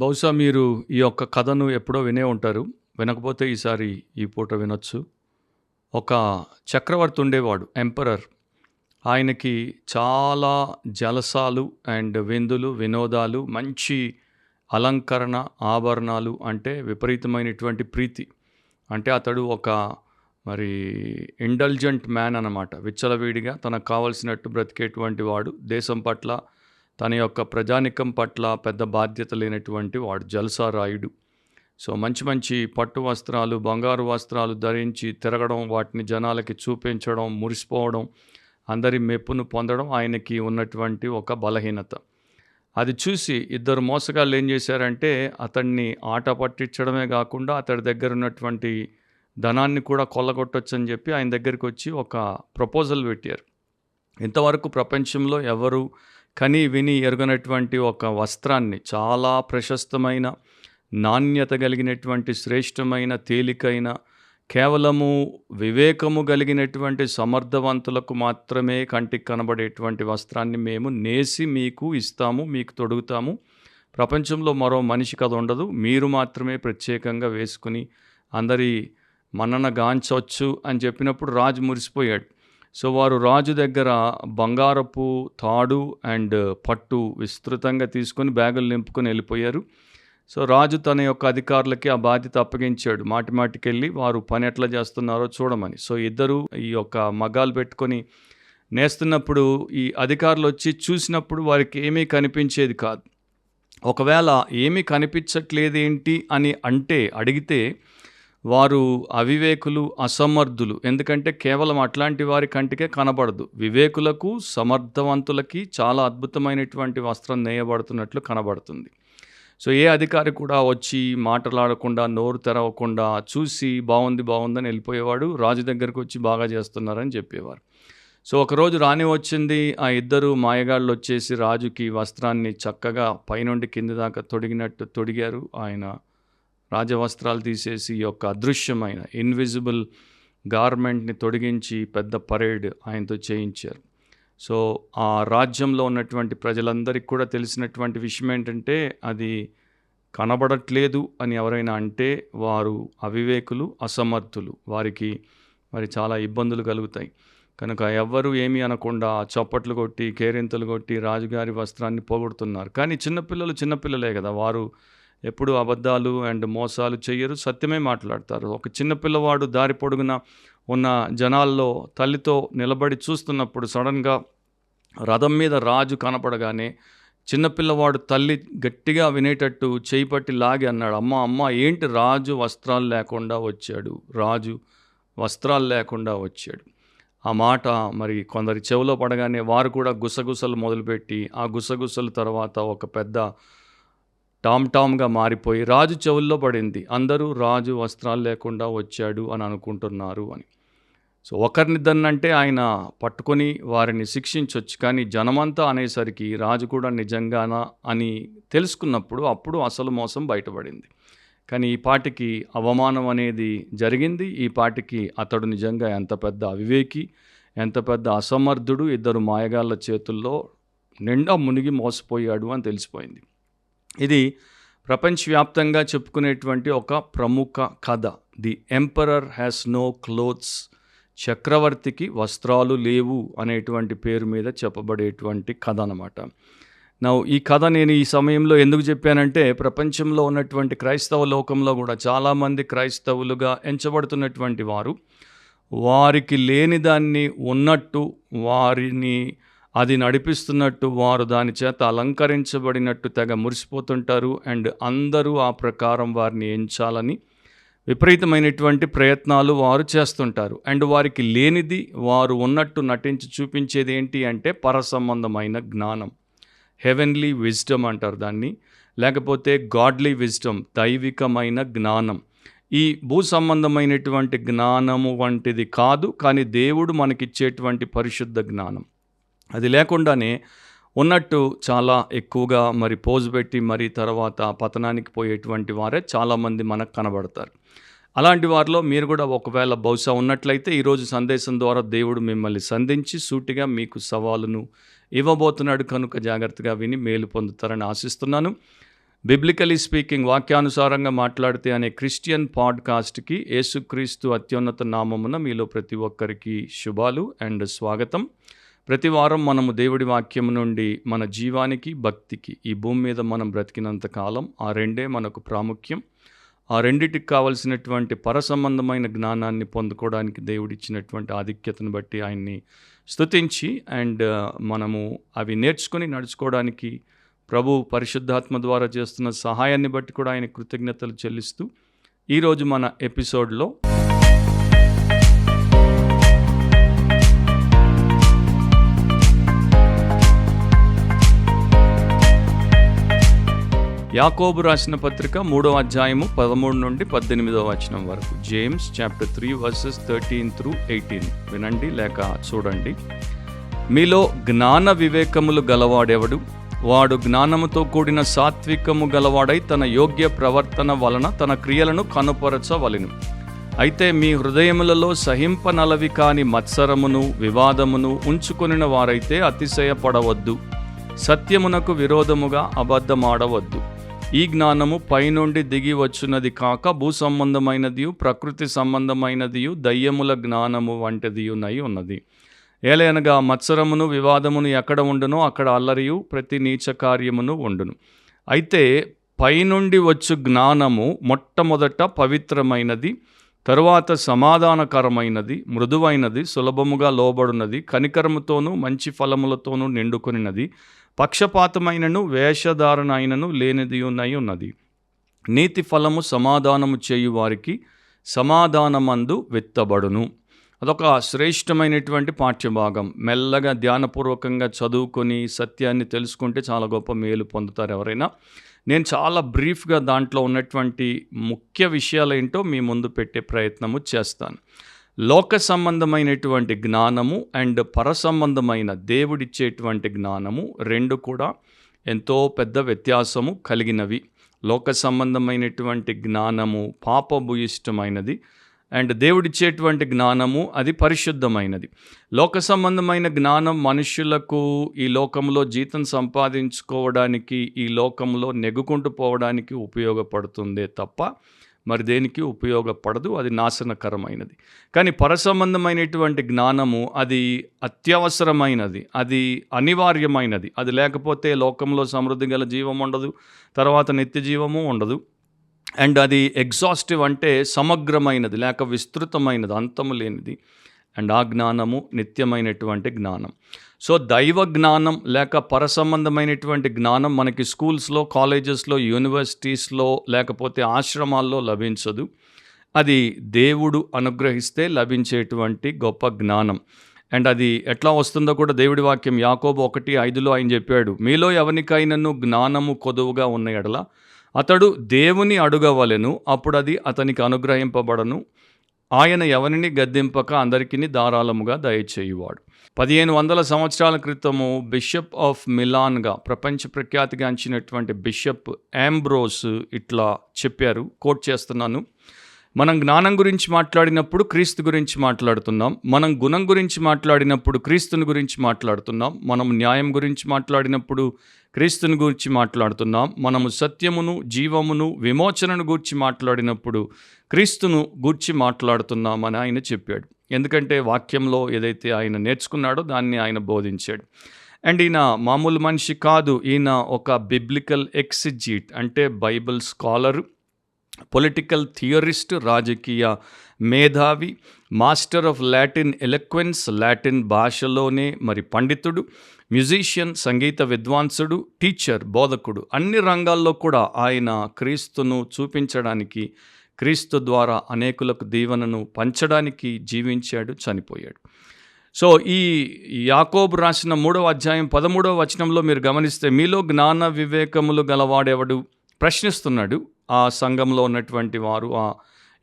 బహుశా మీరు ఈ యొక్క కథను ఎప్పుడో వినే ఉంటారు. వినకపోతే ఈసారి ఈ పూట వినొచ్చు. ఒక చక్రవర్తి ఉండేవాడు. ఎంపరర్. ఆయనకి చాలా జలసాలు అండ్ విందులు, వినోదాలు, మంచి అలంకరణ, ఆభరణాలు అంటే విపరీతమైనటువంటి ప్రీతి. అంటే అతడు ఒక మరి ఇండల్జెంట్ మ్యాన్ అన్నమాట. విచ్చలవిడిగా తనకు కావాల్సినట్టు బ్రతికేటువంటి వాడు. దేశం పట్ల, తన యొక్క ప్రజానీకం పట్ల పెద్ద బాధ్యత లేనటువంటి వాడు. జల్సారాయుడు. సో మంచి మంచి పట్టు వస్త్రాలు, బంగారు వస్త్రాలు ధరించి తిరగడం, వాటిని జనాలకి చూపించడం, మురిసిపోవడం, అందరి మెప్పును పొందడం ఆయనకి ఉన్నటువంటి ఒక బలహీనత. అది చూసి ఇద్దరు మోసగాళ్ళు ఏం చేశారంటే అతన్ని ఆట పట్టించడమే కాకుండా అతడి దగ్గర ఉన్నటువంటి ధనాన్ని కూడా కొల్లగొట్టొచ్చని చెప్పి ఆయన దగ్గరికి వచ్చి ఒక ప్రపోజల్ పెట్టారు. ఇంతవరకు ప్రపంచంలో ఎవరు కని విని ఎరుగనటువంటి ఒక వస్త్రాన్ని, చాలా ప్రశస్తమైన, నాణ్యత కలిగినటువంటి, శ్రేష్టమైన, తేలికైన, కేవలము వివేకము కలిగినటువంటి సమర్థవంతులకు మాత్రమే కంటికి కనబడేటువంటి వస్త్రాన్ని మేము నేసి మీకు ఇస్తాము, మీకు తొడుగుతాము. ప్రపంచంలో మరో మనిషికి అది ఉండదు. మీరు మాత్రమే ప్రత్యేకంగా వేసుకుని అందరి మన్నన గాంచవచ్చు అని చెప్పినప్పుడు రాజు మురిసిపోయాడు. సో వారు రాజు దగ్గర బంగారపు తాడు అండ్ పట్టు విస్తృతంగా తీసుకొని బ్యాగులు నింపుకొని వెళ్ళిపోయారు. సో రాజు తన యొక్క అధికారులకి ఆ బాధ్యత అప్పగించాడు. మాటి మాటికెళ్ళి వారు పని ఎట్లా చేస్తున్నారో చూడమని. సో ఇద్దరు ఈ యొక్క మగ్గాలు పెట్టుకొని నేస్తున్నప్పుడు ఈ అధికారులు వచ్చి చూసినప్పుడు వారికి ఏమీ కనిపించేది కాదు. ఒకవేళ ఏమీ కనిపించట్లేదేంటి అని అడిగితే వారు అవివేకులు, అసమర్థులు. ఎందుకంటే కేవలం అట్లాంటి వారి కంటికే కనబడదు. వివేకులకు, సమర్థవంతులకి చాలా అద్భుతమైనటువంటి వస్త్రం నేయబడుతున్నట్లు కనబడుతుంది. సో ఏ అధికారి కూడా వచ్చి మాట్లాడకుండా, నోరు తెరవకుండా చూసి బాగుందని వెళ్ళిపోయేవాడు. రాజు దగ్గరకు వచ్చి బాగా చేస్తున్నారని చెప్పేవారు. సో ఒకరోజు రాణి వచ్చింది. ఆ ఇద్దరు మాయగాళ్ళు వచ్చేసి రాజుకి వస్త్రాన్ని చక్కగా పైనుండి కింది దాకా తొడిగినట్టు తొడిగారు. ఆయన రాజవస్త్రాలు తీసేసి ఈ యొక్క అదృశ్యమైన ఇన్విజిబుల్ గార్మెంట్ని తొడిగించి పెద్ద పరేడ్ ఆయనతో చేయించారు. సో ఆ రాజ్యంలో ఉన్నటువంటి ప్రజలందరికీ కూడా తెలిసినటువంటి విషయం ఏంటంటే అది కనబడట్లేదు అని ఎవరైనా అంటే వారు అవివేకులు, అసమర్థులు. వారికి మరి చాలా ఇబ్బందులు కలుగుతాయి. కనుక ఎవ్వరూ ఏమీ అనకుండా చప్పట్లు కొట్టి, కేరింతలు కొట్టి రాజుగారి వస్త్రాన్ని పోగొడుతున్నారు. కానీ చిన్నపిల్లలే కదా, వారు ఎప్పుడు అబద్ధాలు అండ్ మోసాలు చెయ్యరు, సత్యమే మాట్లాడతారు. ఒక చిన్న పిల్లవాడు దారి పొడుగున ఉన్న జనాల్లో తల్లితో నిలబడి చూస్తున్నప్పుడు సడన్గా రథం మీద రాజు కనపడగానే చిన్నపిల్లవాడు తల్లి గట్టిగా వినేటట్టు చేయి పట్టి లాగి అన్నాడు, అమ్మ ఏంటి రాజు వస్త్రాలు లేకుండా వచ్చాడు, రాజు వస్త్రాలు లేకుండా వచ్చాడు. ఆ మాట మరి కొందరి చెవిలో పడగానే వారు కూడా గుసగుసలు మొదలుపెట్టి ఆ గుసగుసల తర్వాత ఒక పెద్ద టామ్గా మారిపోయి రాజు చెవుల్లో పడింది. అందరూ రాజు వస్త్రాలు లేకుండా వచ్చాడు అని అనుకుంటున్నారు అని. సో ఒకరినిద్దరినంటే ఆయన పట్టుకొని వారిని శిక్షించవచ్చు. కానీ జనమంతా అనేసరికి రాజు కూడా నిజంగానా అని తెలుసుకున్నప్పుడు అప్పుడు అసలు మోసం బయటపడింది. కానీ ఈ పాటికి అవమానం అనేది జరిగింది. ఈ పాటికి అతడు నిజంగా ఎంత పెద్ద అవివేకి, ఎంత పెద్ద అసమర్థుడు, ఇద్దరు మాయగాళ్ళ చేతుల్లో నిండా మునిగి మోసపోయాడు అని తెలిసిపోయింది. ఇది ప్రపంచవ్యాప్తంగా చెప్పుకునేటువంటి ఒక ప్రముఖ కథ. The emperor has no clothes. చక్రవర్తికి వస్త్రాలు లేవు అనేటువంటి పేరు మీద చెప్పబడేటువంటి కథ అన్నమాట. ఈ కథ నేను ఈ సమయంలో ఎందుకు చెప్పానంటే ప్రపంచంలో ఉన్నటువంటి క్రైస్తవ లోకంలో కూడా చాలామంది క్రైస్తవులుగా ఎంచబడుతున్నటువంటి వారు వారికి లేని దాన్ని ఉన్నట్టు, వారిని అది నడిపిస్తున్నట్టు, వారు దాని చేత అలంకరించబడినట్టు తెగ మురిసిపోతుంటారు. అండ్ అందరూ ఆ ప్రకారం వారిని ఎంచాలని విపరీతమైనటువంటి ప్రయత్నాలు వారు చేస్తుంటారు. అండ్ వారికి లేనిది వారు ఉన్నట్టు నటించి చూపించేది ఏంటి అంటే పరసంబంధమైన జ్ఞానం, హెవెన్లీ విజ్డమ్ అంటారు దాన్ని, లేకపోతే గాడ్లీ విజ్డమ్, దైవికమైన జ్ఞానం. ఈ భూ సంబంధమైనటువంటి జ్ఞానము వంటిది కాదు, కానీ దేవుడు మనకిచ్చేటువంటి పరిశుద్ధ జ్ఞానం. అది లేకుండానే ఉన్నట్టు చాలా ఎక్కువగా మరి పోజు పెట్టి మరి తర్వాత పతనానికి పోయేటువంటి వారే చాలామంది మనకు కనబడతారు. అలాంటి వారిలో మీరు కూడా ఒకవేళ బహుశా ఉన్నట్లయితే ఈరోజు సందేశం ద్వారా దేవుడు మిమ్మల్ని సంధించి సూటిగా మీకు సవాలును ఇవ్వబోతున్నాడు. కనుక జాగ్రత్తగా విని మేలు పొందుతారని ఆశిస్తున్నాను. బిబ్లికలీ స్పీకింగ్, వాక్యానుసారంగా మాట్లాడితే అనే క్రిస్టియన్ పాడ్కాస్ట్కి యేసుక్రీస్తు అత్యున్నత నామమున మీలో ప్రతి ఒక్కరికి శుభాలు అండ్ స్వాగతం. ప్రతి వారం మనము దేవుడి వాక్యం నుండి మన జీవానికి, భక్తికి, ఈ భూమి మీద మనం బ్రతికినంత కాలం ఆ రెండే మనకు ప్రాముఖ్యం. ఆ రెండిటికి కావలసినటువంటి పరసంబంధమైన జ్ఞానాన్ని పొందుకోవడానికి దేవుడిచ్చినటువంటి ఆధిక్యతను బట్టి ఆయన్ని స్తుతించి అండ్ మనము అవి నేర్చుకొని నడుచుకోవడానికి ప్రభు పరిశుద్ధాత్మ ద్వారా చేస్తున్న సహాయాన్ని బట్టి కూడా ఆయన కృతజ్ఞతలు చెల్లిస్తూ ఈరోజు మన ఎపిసోడ్లో యాకోబు రాసిన పత్రిక 3వ అధ్యాయము 13 నుండి 18వ వచనం వరకు. జేమ్స్ చాప్టర్ 3 వర్సెస్ 13 through 18 వినండి లేక చూడండి. మీలో జ్ఞాన వివేకములు గలవాడెవడు? వాడు జ్ఞానముతో కూడిన సాత్వికము గలవాడై తన యోగ్య ప్రవర్తన వలన తన క్రియలను కనుపరచవలెను. అయితే మీ హృదయములలో సహింపనలవి కాని మత్సరమును వివాదమును ఉంచుకొనిన వారైతే అతిశయపడవద్దు. సత్యమునకు విరోధముగా అబద్ధమాడవద్దు. ఈ జ్ఞానము పైనుండి దిగి వచ్చున్నది కాక భూసంబంధమైనదియు ప్రకృతి సంబంధమైనదియు దయ్యముల జ్ఞానము వంటిదియునై ఉన్నది. ఏలయనగా మత్సరమును వివాదమును ఎక్కడ ఉండునో అక్కడ అల్లరియు ప్రతి నీచ కార్యమును ఉండును. అయితే పైనుండి వచ్చు జ్ఞానము మొట్టమొదట పవిత్రమైనది, తరువాత సమాధానకరమైనది, మృదువైనది, సులభముగా లోబడున్నది, కనికరముతోనూ మంచి ఫలములతోనూ నిండుకొనినది, పక్షపాతమైనను వేషధారణైనను లేనిదియునై ఉన్నది. నీతి ఫలము సమాధానము చేయు వారికి సమాధానమందు విత్తబడును. అదొక శ్రేష్టమైనటువంటి పాఠ్యభాగం. మెల్లగా ధ్యానపూర్వకంగా చదువుకొని సత్యాన్ని తెలుసుకుంటే చాలా గొప్ప మేలు పొందుతారు ఎవరైనా. నేను చాలా బ్రీఫ్గా దాంట్లో ఉన్నటువంటి ముఖ్య విషయాలు ఏంటో మీ ముందు పెట్టే ప్రయత్నము చేస్తాను. లోక సంబంధమైనటువంటి జ్ఞానము అండ్ పరసంబంధమైన దేవుడిచ్చేటువంటి జ్ఞానము రెండు కూడా ఎంతో పెద్ద వ్యత్యాసము కలిగినవి. లోక సంబంధమైనటువంటి జ్ఞానము పాపభూయిష్టమైనది అండ్ దేవుడిచ్చేటువంటి జ్ఞానము అది పరిశుద్ధమైనది. లోక సంబంధమైన జ్ఞానం మనుషులకు ఈ లోకంలో జీతం సంపాదించుకోవడానికి, ఈ లోకంలో నెగ్గుకుంటూ పోవడానికి ఉపయోగపడుతుందే తప్ప మరి దేనికి ఉపయోగపడదు. అది నాశనకరమైనది. కానీ పరసంబంధమైనటువంటి జ్ఞానము అది అత్యవసరమైనది, అది అనివార్యమైనది. అది లేకపోతే లోకంలో సమృద్ధి గల జీవం ఉండదు, తర్వాత నిత్య జీవము ఉండదు. అండ్ అది ఎగ్జాస్టివ్ అంటే సమగ్రమైనది లేక విస్తృతమైనది, అంతము లేనిది. అండ్ ఆ జ్ఞానము నిత్యమైనటువంటి జ్ఞానం. సో దైవ జ్ఞానం లేక పరసంబంధమైనటువంటి జ్ఞానం మనకి స్కూల్స్లో, కాలేజెస్లో, యూనివర్సిటీస్లో లేకపోతే ఆశ్రమాల్లో లభించదు. అది దేవుడు అనుగ్రహిస్తే లభించేటువంటి గొప్ప జ్ఞానం. అండ్ అది ఎట్లా వస్తుందో కూడా దేవుడి వాక్యం యాకోబు 1:5 ఆయన చెప్పాడు, మీలో ఎవరికైనాను జ్ఞానము కొదువుగా ఉన్న ఎడల అతడు దేవుని అడుగవలెను, అప్పుడు అది అతనికి అనుగ్రహింపబడను. ఆయన ఎవరిని గద్దింపక అందరికీ ధారాళముగా దయచేయువాడు. 1500 సంవత్సరాల క్రితము బిషప్ ఆఫ్ మిలాన్గా ప్రపంచ ప్రఖ్యాతిగాంచినటువంటి బిషప్ యాంబ్రోస్ ఇట్లా చెప్పారు, కోట్ చేస్తున్నాను. మనం జ్ఞానం గురించి మాట్లాడినప్పుడు క్రీస్తు గురించి మాట్లాడుతున్నాం. మనం గుణం గురించి మాట్లాడినప్పుడు క్రీస్తుని గురించి మాట్లాడుతున్నాం. మనం న్యాయం గురించి మాట్లాడినప్పుడు క్రీస్తుని గురించి మాట్లాడుతున్నాం. మనము సత్యమును, జీవమును, విమోచనను గూర్చి మాట్లాడినప్పుడు క్రీస్తును గూర్చి మాట్లాడుతున్నామని ఆయన చెప్పాడు. ఎందుకంటే వాక్యంలో ఏదైతే ఆయన నేర్చుకున్నాడో దాన్ని ఆయన బోధించాడు. అండ్ ఈయన మామూలు మనిషి కాదు. ఈయన ఒక బిబ్లికల్ ఎక్సిజీట్ అంటే బైబిల్ స్కాలరు, పొలిటికల్ థియరిస్ట్, రాజకీయ మేధావి, మాస్టర్ ఆఫ్ లాటిన్ ఎలక్వెన్స్, లాటిన్ భాషలోనే మరి పండితుడు, మ్యూజిషియన్, సంగీత విద్వాంసుడు, టీచర్, బోధకుడు. అన్ని రంగాల్లో కూడా ఆయన క్రీస్తును చూపించడానికి, క్రీస్తు ద్వారా అనేకులకు దీవెనను పంచడానికి జీవించాడు, చనిపోయాడు. సో ఈ యాకోబు రాసిన 3వ అధ్యాయం 13వ వచనంలో మీరు గమనిస్తే మీలో జ్ఞాన వివేకములు గలవాడెవడు ప్రశ్నిస్తున్నాడు. ఆ సంఘంలో ఉన్నటువంటి వారు, ఆ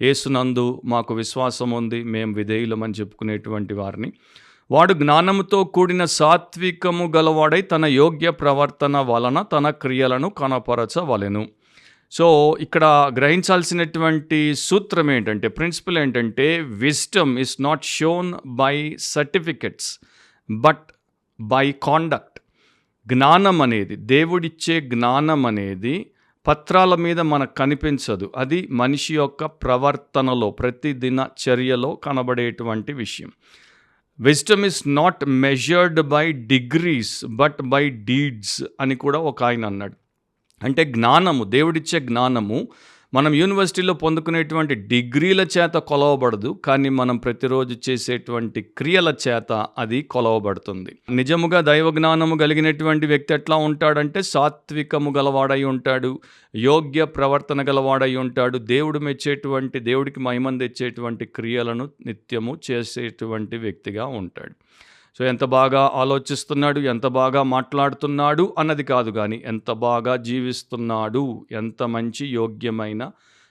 యేసునందు మాకు విశ్వాసం ఉంది, మేము విధేయులమని చెప్పుకునేటువంటి వారిని, వాడు జ్ఞానముతో కూడిన సాత్వికము గలవాడై తన యోగ్య ప్రవర్తన వలన తన క్రియలను కనపరచవలెను. సో ఇక్కడ గ్రహించాల్సినటువంటి సూత్రం ఏంటంటే, ప్రిన్సిపల్ ఏంటంటే, wisdom is not shown by certificates but by conduct. జ్ఞానం అనేది, దేవుడిచ్చే జ్ఞానం అనేది పత్రాల మీద మనకు కనిపించదు. అది మనిషి యొక్క ప్రవర్తనలో, ప్రతిదిన చర్యలో కనబడేటువంటి విషయం. Wisdom is not measured by degrees but by deeds అని కూడా ఒక ఆయన అన్నాడు. అంటే జ్ఞానము, దేవుడిచ్చే జ్ఞానము మనం యూనివర్సిటీలో పొందుకునేటువంటి డిగ్రీల చేత కొలవబడదు, కానీ మనం ప్రతిరోజు చేసేటువంటి క్రియల చేత అది కొలవబడుతుంది. నిజముగా దైవ జ్ఞానము కలిగినటువంటి వ్యక్తి ఎట్లా ఉంటాడంటే సాత్వికము గలవాడై ఉంటాడు, యోగ్య ప్రవర్తన గలవాడై ఉంటాడు, దేవుడు మెచ్చేటువంటి, దేవుడికి మహిమను తెచ్చేటువంటి క్రియలను నిత్యము చేసేటువంటి వ్యక్తిగా ఉంటాడు. సో ఎంత బాగా ఆలోచిస్తున్నాడు, ఎంత బాగా మాట్లాడుతున్నాడు అన్నది కాదు, కానీ ఎంత బాగా జీవిస్తున్నాడు, ఎంత మంచి యోగ్యమైన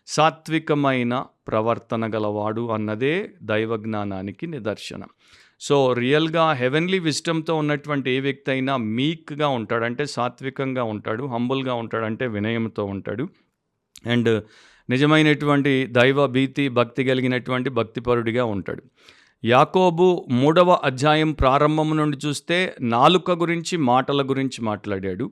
సాత్వికమైన ప్రవర్తన గలవాడు అన్నదే దైవజ్ఞానానికి నిదర్శనం. సో రియల్గా హెవెన్లీ విజ్డమ్తో ఉన్నటువంటి ఏ వ్యక్తి అయినా మీక్గా ఉంటాడు, అంటే సాత్వికంగా ఉంటాడు, హంబుల్గా ఉంటాడు, అంటే వినయంతో ఉంటాడు, అండ్ నిజమైనటువంటి దైవ భీతి భక్తి కలిగినటువంటి భక్తిపరుడిగా ఉంటాడు. యాకోబు 3వ అధ్యాయం ప్రారంభం నుండి చూస్తే నాలుక గురించి, మాటల గురించి మాట్లాడాడు.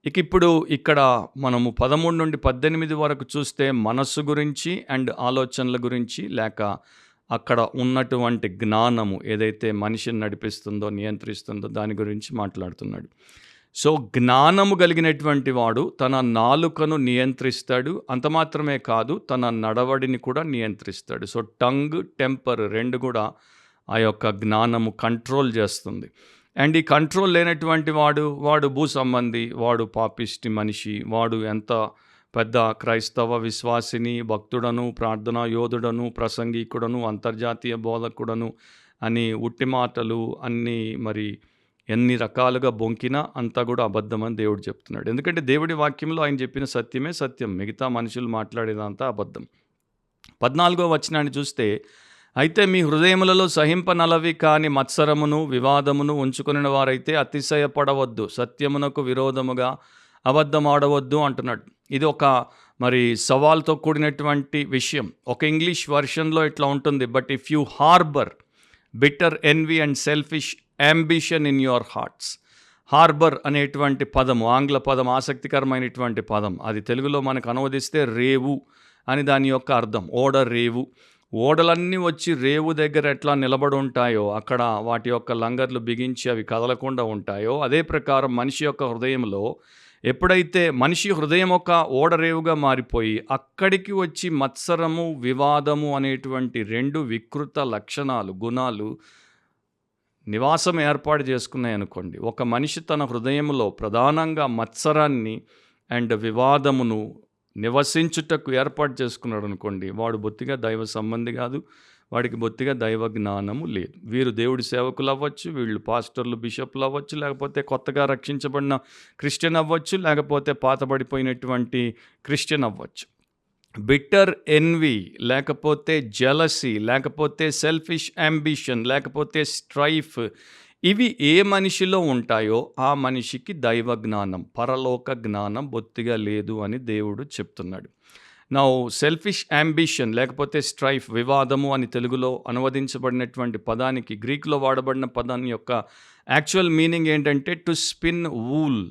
ఇప్పుడు ఇక్కడ మనము 13 నుండి 18 వరకు చూస్తే మనస్సు గురించి అండ్ ఆలోచనల గురించి, లేక అక్కడ ఉన్నటువంటి జ్ఞానము ఏదైతే మనిషిని నడిపిస్తుందో, నియంత్రిస్తుందో దాని గురించి మాట్లాడుతున్నాడు. సో జ్ఞానము కలిగినటువంటి వాడు తన నాలుకను నియంత్రిస్తాడు, అంత మాత్రమే కాదు తన నడవడిని కూడా నియంత్రిస్తాడు. సో టంగ్, టెంపర్ రెండు కూడా ఆ యొక్క జ్ఞానము కంట్రోల్ చేస్తుంది. అండ్ ఈ కంట్రోల్ లేనటువంటి వాడు భూ సంబంధి, వాడు పాపిష్టి మనిషి, వాడు ఎంత పెద్ద క్రైస్తవ విశ్వాసిని, భక్తుడను, ప్రార్థనా యోధుడను, ప్రసంగికుడను, అంతర్జాతీయ బోధకుడను అని ఉట్టి మాటలు అన్నీ మరి ఎన్ని రకాలుగా బొంకినా అంతా కూడా అబద్ధమని దేవుడు చెప్తున్నాడు. ఎందుకంటే దేవుడి వాక్యంలో ఆయన చెప్పిన సత్యమే సత్యం, మిగతా మనుషులు మాట్లాడేదంతా అబద్ధం. 14వ వచనాన్ని చూస్తే, అయితే మీ హృదయములలో సహింపనలవి కాని మత్సరమును వివాదమును ఉంచుకుని వారైతే అతిశయపడవద్దు, సత్యమునకు విరోధముగా అబద్ధమాడవద్దు అంటున్నాడు. ఇది ఒక మరి సవాల్తో కూడినటువంటి విషయం. ఒక ఇంగ్లీష్ వర్షన్లో ఇట్లా ఉంటుంది, but if you harbour bitter envy and selfish ambition in your hearts. Harbour అనేటువంటి పదము ఆంగ్ల పదం, ఆసక్తికరమైనటువంటి పదం. అది తెలుగులో మనకు అనువదిస్తే రేవు అని దాని యొక్క అర్థం. ఓడ రేవు. ఓడలన్నీ వచ్చి రేవు దగ్గర ఎట్లా నిలబడి ఉంటాయో, అక్కడ వాటి యొక్క లంగర్లు బిగించి అవి కదలకుండా ఉంటాయో, అదే ప్రకారం మనిషి యొక్క హృదయంలో ఎప్పుడైతే మనిషి హృదయం ఒక ఓడరేవుగా మారిపోయి అక్కడికి వచ్చి మత్సరము, వివాదము అనేటువంటి రెండు వికృత లక్షణాలు, గుణాలు నివాసం ఏర్పాటు చేసుకున్నాయి అనుకోండి, ఒక మనిషి తన హృదయంలో ప్రధానంగా మత్సరాన్ని అండ్ వివాదమును నివసించుటకు ఏర్పాటు చేసుకున్నాడు అనుకోండి, వాడు బొత్తిగా దైవ సంబంధి కాదు, వాడికి బొత్తిగా దైవ జ్ఞానము లేదు. వీరు దేవుడి సేవకులు అవ్వచ్చు, వీళ్ళు పాస్టర్లు, బిషప్లు అవ్వచ్చు, లేకపోతే కొత్తగా రక్షించబడిన క్రిస్టియన్ అవ్వచ్చు, లేకపోతే పాతబడిపోయినటువంటి క్రిస్టియన్ అవ్వచ్చు. బిట్టర్ ఎన్వీ, లేకపోతే జెలసీ, లేకపోతే సెల్ఫిష్ అంబిషన్, లేకపోతే స్ట్రైఫ్, ఇవి ఏ మనిషిలో ఉంటాయో ఆ మనిషికి దైవ జ్ఞానం, పరలోక జ్ఞానం బొత్తిగా లేదు అని దేవుడు చెప్తున్నాడు. నా సెల్ఫిష్ అంబిషన్ లేకపోతే స్ట్రైఫ్, వివాదము అని తెలుగులో అనువదించబడినటువంటి పదానికి గ్రీక్లో వాడబడిన పదాన్ని యొక్క యాక్చువల్ మీనింగ్ ఏంటంటే టు స్పిన్ వూల్,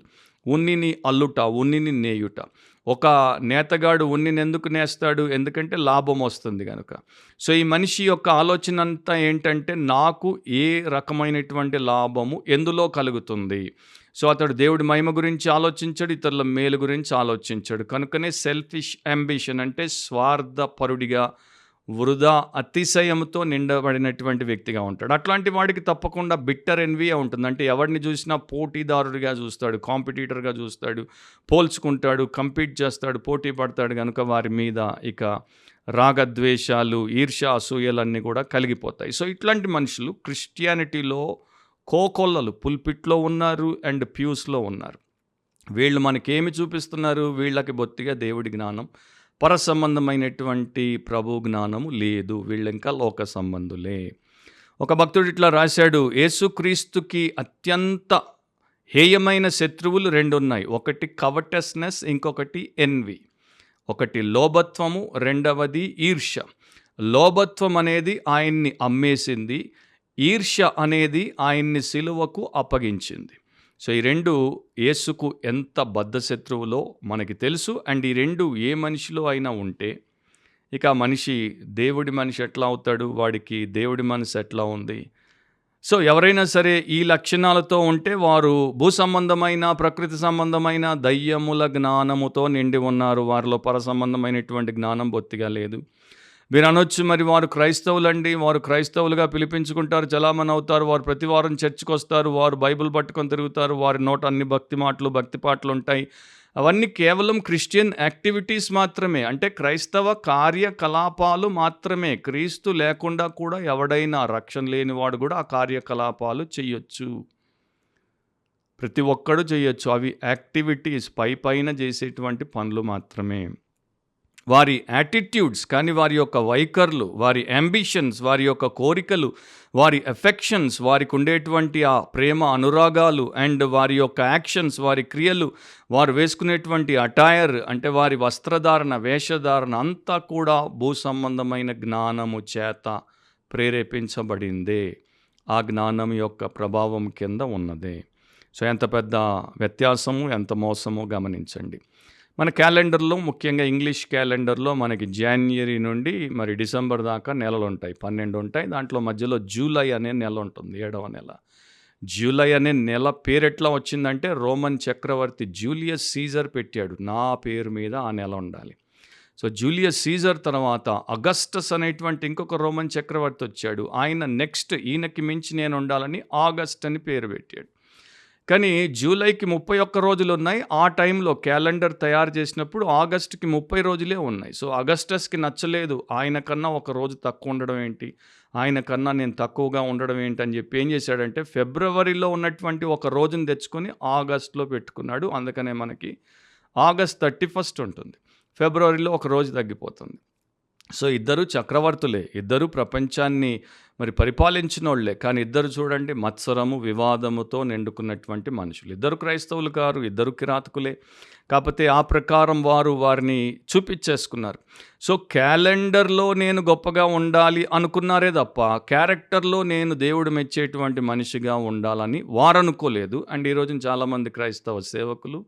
ఉన్నిని అల్లుట, ఉన్నిని నేయుట. ఒక నేతగాడు ఉన్నిని ఎందుకు నేస్తాడు? ఎందుకంటే లాభం వస్తుంది కనుక. సో ఈ మనిషి యొక్క ఆలోచన అంతా ఏంటంటే నాకు ఏ రకమైనటువంటి లాభము ఎందులో కలుగుతుంది. సో అతడు దేవుడి మహిమ గురించి ఆలోచించాడు, ఇతరుల మేలు గురించి ఆలోచించాడు. కనుకనే సెల్ఫిష్ అంబిషన్ అంటే స్వార్థపరుడిగా, వృధా అతిశయంతో నిండబడినటువంటి వ్యక్తిగా ఉంటాడు. అట్లాంటి వాడికి తప్పకుండా బిట్టర్ ఎన్వీ ఉంటుంది. అంటే ఎవరిని చూసినా పోటీదారుడిగా చూస్తాడు, కాంపిటీటర్గా చూస్తాడు, పోల్చుకుంటాడు, కంపీట్ చేస్తాడు, పోటీ పడతాడు. కనుక వారి మీద ఇక రాగద్వేషాలు, ఈర్ష్య, అసూయలన్నీ కూడా కలిగిపోతాయి. సో ఇట్లాంటి మనుషులు క్రిస్టియానిటీలో కోకొల్లలు, పుల్పిట్లో ఉన్నారు అండ్ ప్యూస్లో ఉన్నారు. వీళ్ళు మనకేమి చూపిస్తున్నారు? వీళ్ళకి బొత్తిగా దేవుడి జ్ఞానం, పర సంబంధమైనటువంటి ప్రభు జ్ఞానము లేదు. వీళ్ళింకా లోక సంబంధులే. ఒక భక్తుడు ఇట్లా రాశాడు, యేసుక్రీస్తుకి అత్యంత హేయమైన శత్రువులు రెండు ఉన్నాయి. ఒకటి కవటస్నెస్, ఇంకొకటి ఎన్వి. ఒకటి లోభత్వము, రెండవది ఈర్ష్య. లోభత్వం అనేది ఆయన్ని అమ్మేసింది, ఈర్ష్య అనేది ఆయన్ని సిలువకు అప్పగించింది. సో ఈ రెండు యేసుకు ఎంత బద్ధశత్రువులో మనకి తెలుసు. అండ్ ఈ రెండు ఏ మనిషిలో అయినా ఉంటే ఇక మనిషి దేవుడి మనిషి ఎట్లా అవుతాడు, వాడికి దేవుడి మనసు ఎట్లా ఉంది. సో ఎవరైనా సరే ఈ లక్షణాలతో ఉంటే వారు భూ సంబంధమైన, ప్రకృతి సంబంధమైన దయ్యముల జ్ఞానముతో నిండి ఉన్నారు. వారిలో పర సంబంధమైనటువంటి జ్ఞానం బొత్తిగా లేదు. మీరు అనొచ్చు, మరి వారు క్రైస్తవులండి, వారు క్రైస్తవులుగా పిలిపించుకుంటారు, చలామణి అవుతారు, వారు ప్రతి వారం చర్చికి వస్తారు, వారు బైబిల్ పట్టుకొని తిరుగుతారు, వారి నోట అన్ని భక్తి మాటలు, భక్తి పాటలు ఉంటాయి. అవన్నీ కేవలం క్రిస్టియన్ యాక్టివిటీస్ మాత్రమే, అంటే క్రైస్తవ కార్యకలాపాలు మాత్రమే. క్రీస్తు లేకుండా కూడా ఎవడైనా, రక్షణ లేనివాడు కూడా ఆ కార్యకలాపాలు చెయ్యొచ్చు. ప్రతి ఒక్కడు చేయొచ్చు. అవి యాక్టివిటీస్, పైన చేసేటువంటి పనులు మాత్రమే. వారి యాటిట్యూడ్స్ కానీ, వారి యొక్క వైఖరులు, వారి అంబిషన్స్, వారి యొక్క కోరికలు, వారి ఎఫెక్షన్స్, వారికి ఉండేటువంటి ఆ ప్రేమ అనురాగాలు అండ్ వారి యొక్క యాక్షన్స్, వారి క్రియలు, వారు వేసుకునేటువంటి అటైర్ అంటే వారి వస్త్రధారణ, వేషధారణ అంతా కూడా భూ సంబంధమైన జ్ఞానము చేత ప్రేరేపించబడిందే. ఆ జ్ఞానం యొక్క ప్రభావం కింద ఉన్నదే. సో ఎంత పెద్ద వ్యత్యాసము, ఎంత మోసము గమనించండి. మన క్యాలెండర్లో, ముఖ్యంగా ఇంగ్లీష్ క్యాలెండర్లో మనకి జాన్వరి నుండి మరి డిసెంబర్ దాకా నెలలు ఉంటాయి, 12 ఉంటాయి. దాంట్లో మధ్యలో జూలై అనే నెల ఉంటుంది, 7వ నెల. జూలై అనే నెల పేరు ఎట్లా వచ్చిందంటే, రోమన్ చక్రవర్తి జూలియస్ సీజర్ పెట్టాడు, నా పేరు మీద ఆ నెల ఉండాలి. సో జూలియస్ సీజర్ తర్వాత అగస్టస్ అనేటువంటి ఇంకొక రోమన్ చక్రవర్తి వచ్చాడు. ఆయన నెక్స్ట్ ఈయనకి మించి నేను ఉండాలని ఆగస్ట్ అని పేరు పెట్టాడు. కానీ జూలైకి 31 రోజులు ఉన్నాయి. ఆ టైంలో క్యాలెండర్ తయారు చేసినప్పుడు ఆగస్టుకి 30 రోజులే ఉన్నాయి. సో అగస్టస్కి నచ్చలేదు, ఆయన కన్నా ఒక రోజు తక్కువ ఉండడం ఏంటి, ఆయన కన్నా నేను తక్కువగా ఉండడం ఏంటి అని చెప్పి ఏం చేశాడంటే, ఫిబ్రవరిలో ఉన్నటువంటి ఒక రోజును తెచ్చుకొని ఆగస్టులో పెట్టుకున్నాడు. అందుకనే మనకి ఆగస్ట్ 31 ఉంటుంది, ఫిబ్రవరిలో ఒక రోజు తగ్గిపోతుంది. సో ఇద్దరు చక్రవర్తులే, ఇద్దరు ప్రపంచాన్ని మరి పరిపాలించిన వాళ్ళే. కానీ ఇద్దరు చూడండి, మత్సరము, వివాదముతో నిండుకున్నటువంటి మనుషులు. ఇద్దరు క్రైస్తవులు కారు, ఇద్దరు కిరాతకులే. కాకపోతే ఆ ప్రకారం వారిని చూపించేసుకున్నారు. సో క్యాలెండర్లో నేను గొప్పగా ఉండాలి అనుకున్నారే తప్ప, క్యారెక్టర్లో నేను దేవుడు మెచ్చేటువంటి మనిషిగా ఉండాలని వారు అనుకోలేదు. అండ్ ఈరోజు చాలామంది క్రైస్తవ సేవకులు,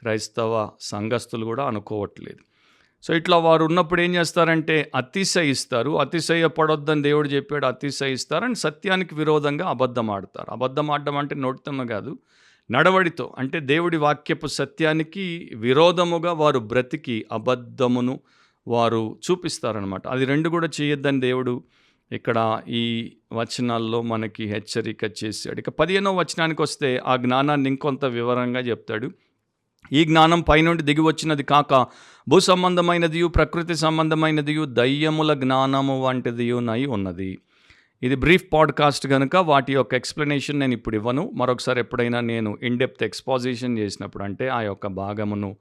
క్రైస్తవ సంఘస్థులు కూడా అనుకోవట్లేదు. సో ఇట్లా వారు ఉన్నప్పుడు ఏం చేస్తారంటే అతిశయిస్తారు. అతిశయపడొద్దని దేవుడు చెప్పాడు, అతిశయిస్తారు. అండ్ సత్యానికి విరోధంగా అబద్ధం ఆడతారు. అబద్ధం ఆడడం అంటే నోటితో కాదు, నడవడితో. అంటే దేవుడి వాక్యపు సత్యానికి విరోధముగా వారు బ్రతికి అబద్ధమును వారు చూపిస్తారనమాట. అది రెండు కూడా చేయొద్దని దేవుడు ఇక్కడ ఈ వచనాల్లో మనకి హెచ్చరిక చేశాడు. ఇక 15వ వచనానికి వస్తే ఆ జ్ఞానాన్ని ఇంకొంత వివరంగా చెప్తాడు. ఈ జ్ఞానం పైనుండి దిగి వచ్చినది కాక భూ సంబంధమైనదియు, ప్రకృతి సంబంధమైనదియు, దయ్యముల జ్ఞానము వంటిదియునై ఉన్నది. ఇది బ్రీఫ్ పాడ్కాస్ట్ కనుక వాటి యొక్క ఎక్స్ప్లెనేషన్ నేను ఇప్పుడు ఇవ్వను. మరొకసారి ఎప్పుడైనా నేను ఇన్డెప్త్ ఎక్స్పాజిషన్ చేసినప్పుడు, అంటే ఆ యొక్క భాగమును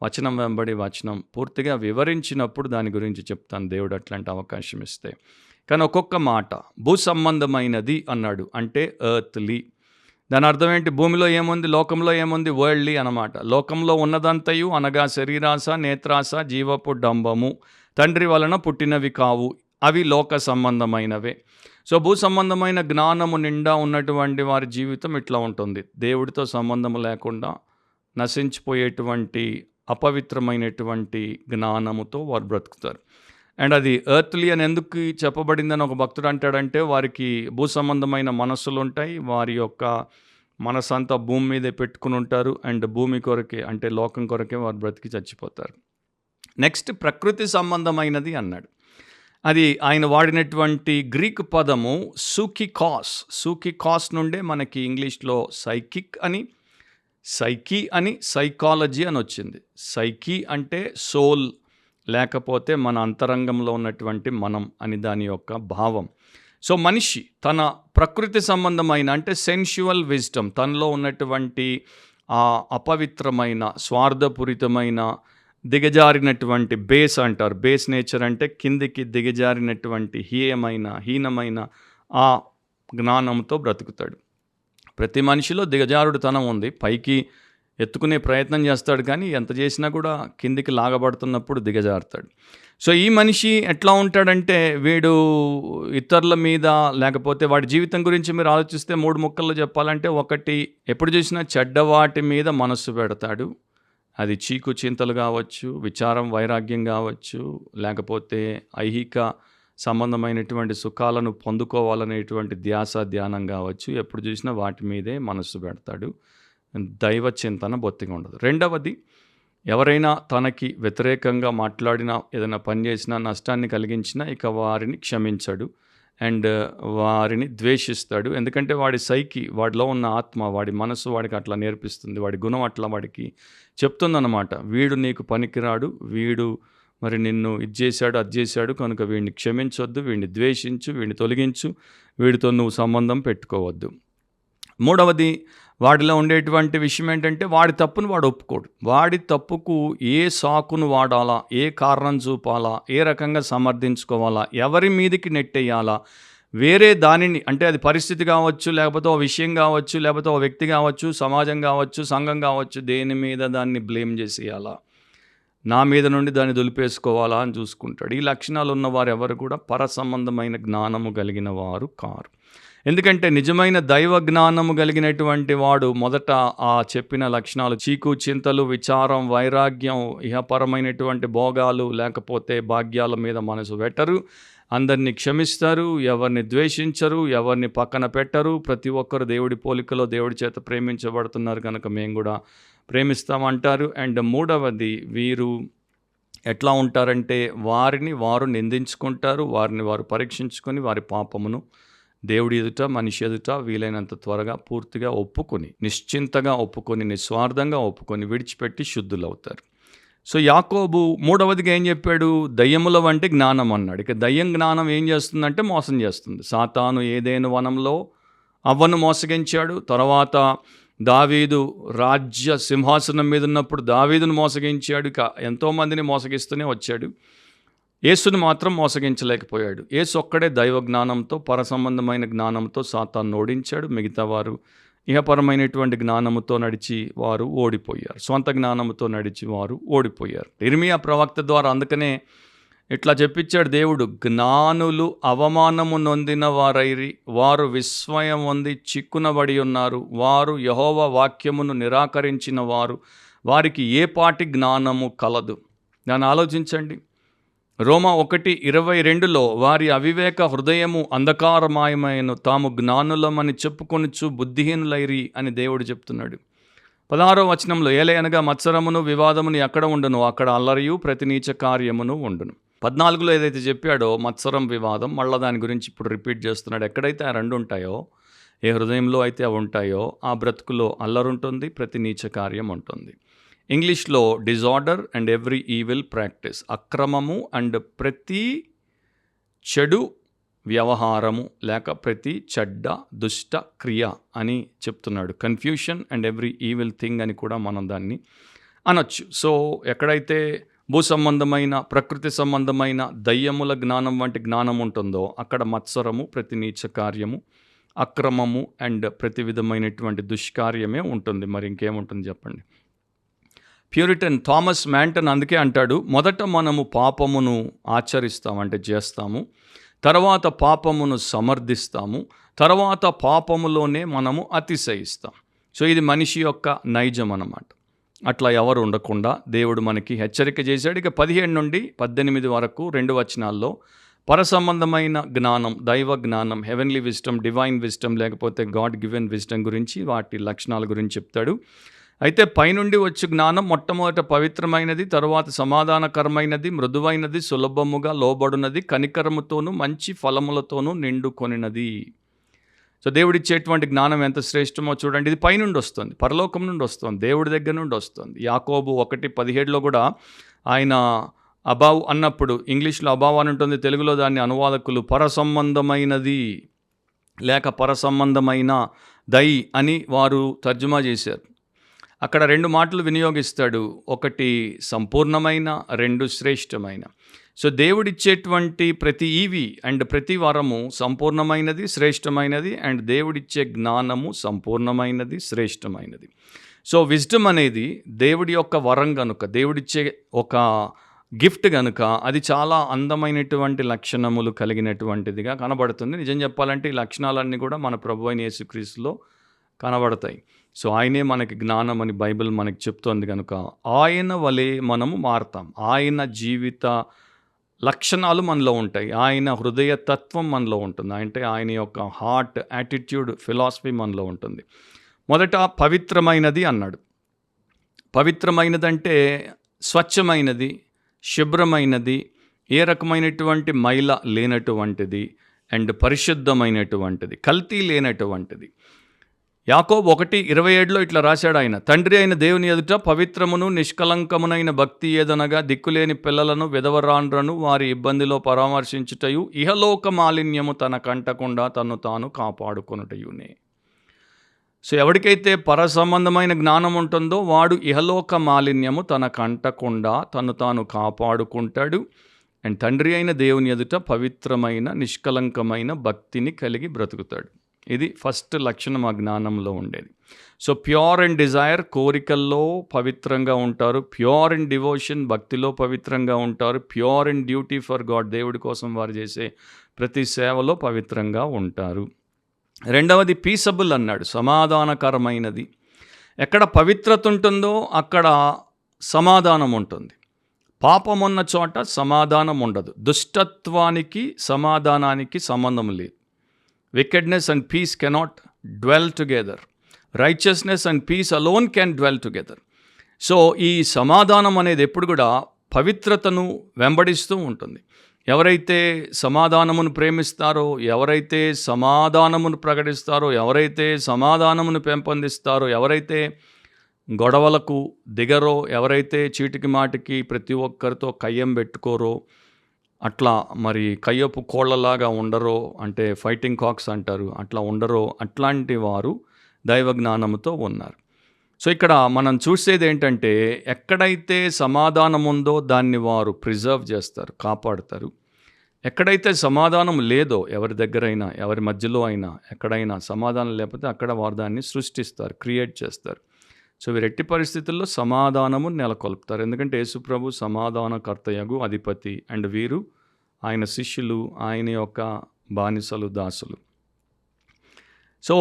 వచనం వెంబడి వచనం పూర్తిగా వివరించినప్పుడు దాని గురించి చెప్తాను, దేవుడు అట్లాంటి అవకాశం ఇస్తే. కానీ ఒక్కొక్క మాట భూ సంబంధమైనది అన్నాడు అంటే ఎర్త్లీ. దాని అర్థం ఏంటి? భూమిలో ఏముంది, లోకంలో ఏముంది, వరల్డ్లీ అన్నమాట. లోకంలో ఉన్నదంతయు అనగా శరీరాశ, నేత్రాశ, జీవపు డంబము తండ్రి వలన పుట్టినవి కావు, అవి లోక సంబంధమైనవే. సో భూ సంబంధమైన జ్ఞానము నిండా ఉన్నటువంటి వారి జీవితం ఇట్లా ఉంటుంది. దేవుడితో సంబంధము లేకుండా నశించిపోయేటువంటి అపవిత్రమైనటువంటి జ్ఞానముతో వారు బ్రతుకుతారు. అండ్ అది ఎర్త్లీ అని ఎందుకు చెప్పబడిందని ఒక భక్తుడు అంటాడంటే, వారికి భూ సంబంధమైన మనస్సులు ఉంటాయి, వారి యొక్క మనసంతా భూమి మీదే పెట్టుకుని ఉంటారు. అండ్ భూమి కొరకే, అంటే లోకం కొరకే వారు బ్రతికి చచ్చిపోతారు. నెక్స్ట్ ప్రకృతి సంబంధమైనది అన్నాడు. అది ఆయన వాడినటువంటి గ్రీక్ పదము సూకికాస్. సూకికాస్ నుండే మనకి ఇంగ్లీష్లో సైకి అని సైకాలజీ అని వచ్చింది. సైకి అంటే సోల్, లేకపోతే మన అంతరంగంలో ఉన్నటువంటి మనం అని దాని యొక్క భావం. సో మనిషి తన ప్రకృతి సంబంధమైన, అంటే సెన్షువల్ విజ్డమ్, తనలో ఉన్నటువంటి ఆ అపవిత్రమైన, స్వార్థపూరితమైన, దిగజారినటువంటి బేస్ అంటారు. బేస్ నేచర్ అంటే కిందికి దిగజారినటువంటి హీనమైన ఆ జ్ఞానంతో బ్రతుకుతాడు. ప్రతి మనిషిలో దిగజారుడుతనం ఉంది. పైకి ఎత్తుకునే ప్రయత్నం చేస్తాడు, కానీ ఎంత చేసినా కూడా కిందికి లాగబడుతున్నప్పుడు దిగజారుతాడు. సో ఈ మనిషి ఎట్లా ఉంటాడంటే, వీడు ఇతరుల మీద, లేకపోతే వాడి జీవితం గురించి మీరు ఆలోచిస్తే 3 ముక్కల్లో చెప్పాలంటే, ఒకటి, ఎప్పుడు చూసినా చెడ్డవాటి మీద మనస్సు పెడతాడు. అది చీకు చింతలు కావచ్చు, విచారం వైరాగ్యం కావచ్చు, లేకపోతే ఐహిక సంబంధమైనటువంటి సుఖాలను పొందుకోవాలనేటువంటి ధ్యాస ధ్యానం కావచ్చు. ఎప్పుడు చూసినా వాటి మీదే మనస్సు పెడతాడు. దైవ చింతన బొత్తిగా ఉండదు. రెండవది, ఎవరైనా తనకి వ్యతిరేకంగా మాట్లాడినా, ఏదైనా పని చేసినా, నష్టాన్ని కలిగించినా ఇక వారిని క్షమించడు అండ్ వారిని ద్వేషిస్తాడు. ఎందుకంటే వాడి సైకి, వాడిలో ఉన్న ఆత్మ, వాడి మనసు వాడికి అట్లా నేర్పిస్తుంది, వాడి గుణం అట్లా వాడికి చెప్తుందన్నమాట. వీడు నీకు పనికిరాడు, వీడు మరి నిన్ను ఇది చేశాడు, అది చేశాడు, కనుక వీడిని క్షమించొద్దు, వీడిని ద్వేషించు, వీడిని తొలగించు, వీడితో నువ్వు సంబంధం పెట్టుకోవద్దు. మూడవది, వాడిలో ఉండేటువంటి విషయం ఏంటంటే, వాడి తప్పును వాడు ఒప్పుకోడు. వాడి తప్పుకు ఏ సాకును వాడాలా, ఏ కారణం చూపాలా, ఏ రకంగా సమర్థించుకోవాలా, ఎవరి మీదకి నెట్టేయాలా, వేరే దానిని, అంటే అది పరిస్థితి కావచ్చు, లేకపోతే ఓ విషయం కావచ్చు, లేకపోతే ఓ వ్యక్తి కావచ్చు, సమాజం కావచ్చు, సంఘం కావచ్చు, దేని మీద దాన్ని బ్లేమ్ చేసేయాలా, నా మీద నుండి దాన్ని దులిపేసుకోవాలా అని చూసుకుంటాడు. ఈ లక్షణాలు ఉన్నవారు ఎవరు కూడా పరసంబంధమైన జ్ఞానము కలిగిన వారు కారు. ఎందుకంటే నిజమైన దైవ జ్ఞానము కలిగినటువంటి వాడు మొదట ఆ చెప్పిన లక్షణాలు, చీకు చింతలు, విచారం, వైరాగ్యం, ఇహపరమైనటువంటి భోగాలు లేకపోతే భాగ్యాల మీద మనసు పెట్టరు, అందరినీ క్షమిస్తారు, ఎవరిని ద్వేషించరు, ఎవరిని పక్కన పెట్టరు. ప్రతి ఒక్కరు దేవుడి పోలికలో దేవుడి చేత ప్రేమించబడుతున్నారు కనుక మేము కూడా ప్రేమిస్తామంటారు. అండ్ మూడవది, వీరు ఎట్లా ఉంటారంటే, వారిని వారు నిందించుకుంటారు, వారిని వారు పరీక్షించుకొని వారి పాపమును దేవుడి ఎదుట, మనిషి ఎదుట వీలైనంత త్వరగా పూర్తిగా ఒప్పుకొని, నిశ్చింతగా ఒప్పుకొని, నిస్వార్థంగా ఒప్పుకొని విడిచిపెట్టి శుద్ధులవుతారు. సో యాకోబు మూడవదిగా ఏం చెప్పాడు? దయ్యముల వంటి జ్ఞానం అన్నాడు. ఇక దయ్యం జ్ఞానం ఏం చేస్తుందంటే మోసం చేస్తుంది. సాతాను ఏదైనా వనంలో అవ్వను మోసగించాడు. తర్వాత దావీదు రాజ్య సింహాసనం మీద ఉన్నప్పుడు దావీదును మోసగించాడు. ఇక ఎంతోమందిని మోసగిస్తూనే వచ్చాడు. యేసును మాత్రం మోసగించలేకపోయాడు. యేసు ఒక్కడే దైవ జ్ఞానంతో, పరసంబంధమైన జ్ఞానంతో సాతాను ఓడించాడు. మిగతా వారు ఇహపరమైనటువంటి జ్ఞానముతో నడిచి వారు ఓడిపోయారు. స్వంత జ్ఞానముతో నడిచి వారు ఓడిపోయారు. ఇర్మియా ప్రవక్త ద్వారా అందుకనే ఇట్లా చెప్పించాడు దేవుడు, జ్ఞానులు అవమానము నొందిన వారైరి, వారు విస్మయం పొంది చిక్కునబడి ఉన్నారు, వారు యెహోవా వాక్యమును నిరాకరించిన వారు, వారికి ఏ పాటి జ్ఞానము కలదు. దాన్ని ఆలోచించండి. రోమా 1:22 వారి అవివేక హృదయము అంధకారమయమైను, తాము జ్ఞానులమని చెప్పుకొనుచు బుద్ధిహీనులైరి అని దేవుడు చెప్తున్నాడు. 16వ వచనంలో, ఏలయనగా మత్సరమును వివాదమును ఎక్కడ ఉండును, అక్కడ అల్లరియు ప్రతి నీచ కార్యమును ఉండును. 14లో ఏదైతే చెప్పాడో మత్సరం, వివాదం, మళ్ళీ దాని గురించి ఇప్పుడు రిపీట్ చేస్తున్నాడు. ఎక్కడైతే ఆ రెండు ఉంటాయో, ఏ హృదయంలో అయితే అవి ఉంటాయో, ఆ బ్రతుకులో అల్లరుంటుంది, ప్రతి నీచ కార్యం ఉంటుంది. ఇంగ్లీష్లో disorder and every evil practice, అక్రమము అండ్ ప్రతి చెడు వ్యవహారము లేక ప్రతి చెడ్డ దుష్ట క్రియ అని చెప్తున్నాడు. Confusion and every evil thing అని కూడా మనం దాన్ని అనొచ్చు. సో ఎక్కడైతే భూ సంబంధమైన, ప్రకృతి సంబంధమైన దయ్యముల జ్ఞానం వంటి జ్ఞానం ఉంటుందో, అక్కడ మత్సరము, ప్రతి నీచ కార్యము, అక్రమము అండ్ ప్రతి విధమైనటువంటి దుష్కార్యమే ఉంటుంది. మరి ఇంకేముంటుంది చెప్పండి? ప్యూరిటన్ థామస్ మ్యాంటన్ అందుకే అంటాడు, మొదట మనము పాపమును ఆచరిస్తాము, అంటే చేస్తాము, తర్వాత పాపమును సమర్థిస్తాము, తర్వాత పాపములోనే మనము అతిశయిస్తాం. సో ఇది మనిషి యొక్క నైజం అన్నమాట. అట్లా ఎవరు ఉండకుండా దేవుడు మనకి హెచ్చరిక చేశాడు. ఇక 17 నుండి 18 వరకు 2 వచనాల్లో పరసంబంధమైన జ్ఞానం, దైవ జ్ఞానం, హెవెన్లీ విజ్డమ్, డివైన్ విజ్డమ్ లేకపోతే గాడ్ గివెన్ విజ్డమ్ గురించి, వాటి లక్షణాల గురించి చెప్తాడు. అయితే పైనుండి వచ్చే జ్ఞానం మొట్టమొదట పవిత్రమైనది, తరువాత సమాధానకరమైనది, మృదువైనది, సులభముగా లోబడునది, కనికరముతోనూ మంచి ఫలములతోనూ నిండుకొనినది. సో దేవుడిచ్చేటువంటి జ్ఞానం ఎంత శ్రేష్టమో చూడండి. ఇది పైనుండి వస్తుంది, పరలోకం నుండి వస్తుంది, దేవుడి దగ్గర నుండి వస్తుంది. యాకోబు 1:17లో కూడా ఆయన అబావ్ అన్నప్పుడు, ఇంగ్లీష్లో అబావ్ అని ఉంటుంది, తెలుగులో దాన్ని అనువాదకులు పరసంబంధమైనది లేక పరసంబంధమైన దై అని వారు తర్జుమా చేశారు. అక్కడ 2 మాటలు వినియోగిస్తాడు, ఒకటి సంపూర్ణమైన, 2 శ్రేష్టమైన. సో దేవుడిచ్చేటువంటి ప్రతి ఈవి అండ్ ప్రతి వరము సంపూర్ణమైనది, శ్రేష్టమైనది, అండ్ దేవుడిచ్చే జ్ఞానము సంపూర్ణమైనది, శ్రేష్టమైనది. సో విజ్డమ్ అనేది దేవుడి యొక్క వరం గనుక, దేవుడిచ్చే ఒక గిఫ్ట్ గనుక అది చాలా అందమైనటువంటి లక్షణములు కలిగినటువంటిదిగా కనబడుతుంది. నిజం చెప్పాలంటే ఈ లక్షణాలన్నీ కూడా మన ప్రభువైన యేసుక్రీస్తులో కనబడతాయి. సో ఆయనే మనకి జ్ఞానం అని బైబిల్ మనకి చెప్తోంది కనుక ఆయన వలె మనము మారతాం. ఆయన జీవిత లక్షణాలు మనలో ఉంటాయి. ఆయన హృదయ తత్వం మనలో ఉంటుంది. అంటే ఆయన యొక్క హార్ట్, యాటిట్యూడ్, ఫిలాసఫీ మనలో ఉంటుంది. మొదట పవిత్రమైనది అన్నాడు. పవిత్రమైనదంటే స్వచ్ఛమైనది, శుభ్రమైనది, ఏ రకమైనటువంటి మైల లేనటువంటిది అండ్ పరిశుద్ధమైనటువంటిది, కల్తీ లేనటువంటిది. యాకోబు 1:27 ఇట్లా రాశాడు ఆయన, తండ్రి అయిన దేవుని ఎదుట పవిత్రమును నిష్కలంకమునైన భక్తి ఏదనగా దిక్కులేని పిల్లలను విధవరాండ్రను వారి ఇబ్బందిలో పరామర్శించుటయు ఇహలోక మాలిన్యము తన కంటకుండా తను తాను కాపాడుకొనుటయునే. సో ఎవరికైతే పరసంబంధమైన జ్ఞానం ఉంటుందో వాడు ఇహలోక మాలిన్యము తన కంటకుండా తను తాను కాపాడుకుంటాడు. అండ్ తండ్రి అయిన దేవుని ఎదుట పవిత్రమైన నిష్కలంకమైన భక్తిని కలిగి బ్రతుకుతాడు. ఇది ఫస్ట్ లక్షణం ఆ జ్ఞానంలో ఉండేది. సో ప్యూర్ అండ్ డిజైర్, కోరికల్లో పవిత్రంగా ఉంటారు. ప్యూర్ అండ్ డివోషన్, భక్తిలో పవిత్రంగా ఉంటారు. Pure and duty for God, దేవుడి కోసం వారు చేసే ప్రతి సేవలో పవిత్రంగా ఉంటారు. రెండవది పీసబుల్ అన్నాడు, సమాధానకరమైనది. ఎక్కడ పవిత్రత ఉంటుందో అక్కడ సమాధానం ఉంటుంది. పాపం ఉన్న చోట సమాధానం ఉండదు. దుష్టత్వానికి సమాధానానికి సంబంధం లేదు. Wickedness and peace cannot dwell together. Righteousness and peace alone can dwell together. So ఈ సమాధానం అనేది ఎప్పుడు కూడా పవిత్రతను వెంబడిస్తూ ఉంటుంది. ఎవరైతే సమాధానమును ప్రేమిస్తారో, ఎవరైతే సమాధానమును ప్రకటిస్తారో, ఎవరైతే సమాధానమును పెంపొందిస్తారో, ఎవరైతే గొడవలకు దిగరో, ఎవరైతే చీటికి మాటికి ప్రతి ఒక్కరితో కయ్యం పెట్టుకోరో, అట్లా మరి కయ్యపు కోళ్ళలాగా ఉండరో, అంటే ఫైటింగ్ కాక్స్ అంటారు, అట్లా ఉండరో, అట్లాంటి వారు దైవ జ్ఞానముతో ఉన్నారు. సో ఇక్కడ మనం చూసేది ఏంటంటే ఎక్కడైతే సమాధానం ఉందో దాన్ని వారు ప్రిజర్వ్ చేస్తారు, కాపాడుతారు. ఎక్కడైతే సమాధానం లేదో, ఎవరి దగ్గరైనా, ఎవరి మధ్యలో అయినా, ఎక్కడైనా సమాధానం లేకపోతే అక్కడ వారు దాన్ని సృష్టిస్తారు, క్రియేట్ చేస్తారు. సో వీరు ఎట్టి పరిస్థితుల్లో సమాధానము నెలకొల్పుతారు. ఎందుకంటే యేసుప్రభు సమాధానకర్తయగు అధిపతి అండ్ వీరు ఆయన శిష్యులు, ఆయన యొక్క బానిసలు, దాసులు. సో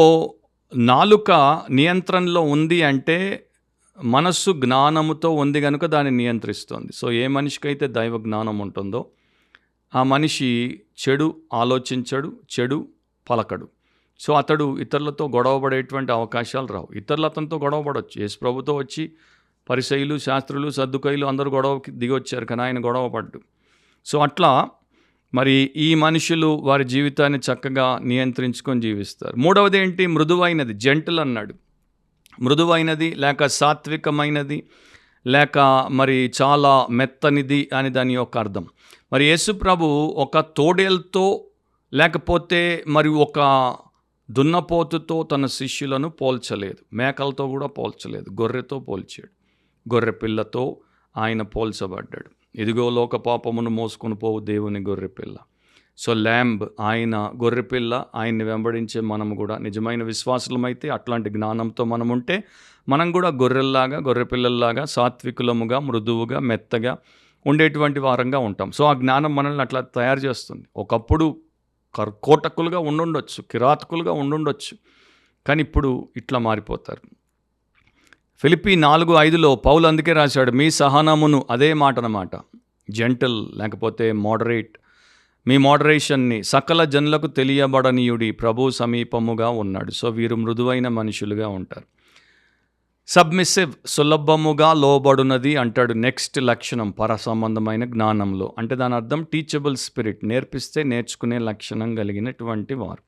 నాలుక నియంత్రణలో ఉంది అంటే మనస్సు జ్ఞానముతో ఉంది కనుక దాన్ని నియంత్రిస్తుంది. సో ఏ మనిషికైతే దైవ జ్ఞానం ఉంటుందో ఆ మనిషి చెడు ఆలోచించడు, చెడు పలకడు. సో అతడు ఇతరులతో గొడవపడేటువంటి అవకాశాలు రావు. ఇతరులు అతనితో గొడవపడవచ్చు. యేసు ప్రభుతో వచ్చి పరిసయ్యులు, శాస్త్రులు, సద్దుకయ్యులు అందరూ గొడవకి దిగొచ్చారు, కానీ ఆయన గొడవపడ్డు. సో అట్లా మరి ఈ మనుషులు వారి జీవితాన్ని చక్కగా నియంత్రించుకొని జీవిస్తారు. మూడవది ఏంటి? మృదువైనది, జెంటిల్ అన్నాడు. మృదువైనది లేక సాత్వికమైనది లేక మరి చాలా మెత్తనిది అని దాని యొక్క అర్థం. మరి యేసు ప్రభు ఒక తోడేలతో లేకపోతే మరి ఒక దున్నపోతుతో తన శిష్యులను పోల్చలేదు, మేకలతో కూడా పోల్చలేదు, గొర్రెతో పోల్చాడు. గొర్రె పిల్లతో ఆయన పోల్చబడ్డాడు. ఇదిగో లోక పాపమును మోసుకొని పోవు దేవుని గొర్రెపిల్ల. సో ల్యాంబ్ ఆయన గొర్రెపిల్ల, ఆయన్ని వెంబడించే మనము కూడా నిజమైన విశ్వాసులమైతే, అట్లాంటి జ్ఞానంతో మనం ఉంటే మనం కూడా గొర్రెల్లాగా, గొర్రెపిల్లల్లాగా సాత్వికులముగా, మృదువుగా, మెత్తగా ఉండేటువంటి వారంగా ఉంటాం. సో ఆ జ్ఞానం మనల్ని అట్లా తయారు చేస్తుంది. ఒకప్పుడు కోటకులుగా ఉండుండొచ్చు, కిరాతకులుగా ఉండుండొచ్చు, కానీ ఇప్పుడు ఇట్లా మారిపోతారు. ఫిలిప్పీ 4:5 పౌలు అందుకే రాశాడు, మీ సహనమును, అదే మాట అన్నమాట, జెంటల్ లేకపోతే మోడరేట్, మీ మోడరేషన్ని సకల జనులకు తెలియబడనీయుడి, ప్రభు సమీపముగా ఉన్నాడు. సో వీరు మృదువైన మనుషులుగా ఉంటారు. సబ్మిసివ్, సులభముగా లోబడునది అంటాడు నెక్స్ట్ లక్షణం పర సంబంధమైన జ్ఞానంలో. అంటే దాని అర్థం టీచబుల్ స్పిరిట్, నేర్పిస్తే నేర్చుకునే లక్షణం కలిగినటువంటి వారు.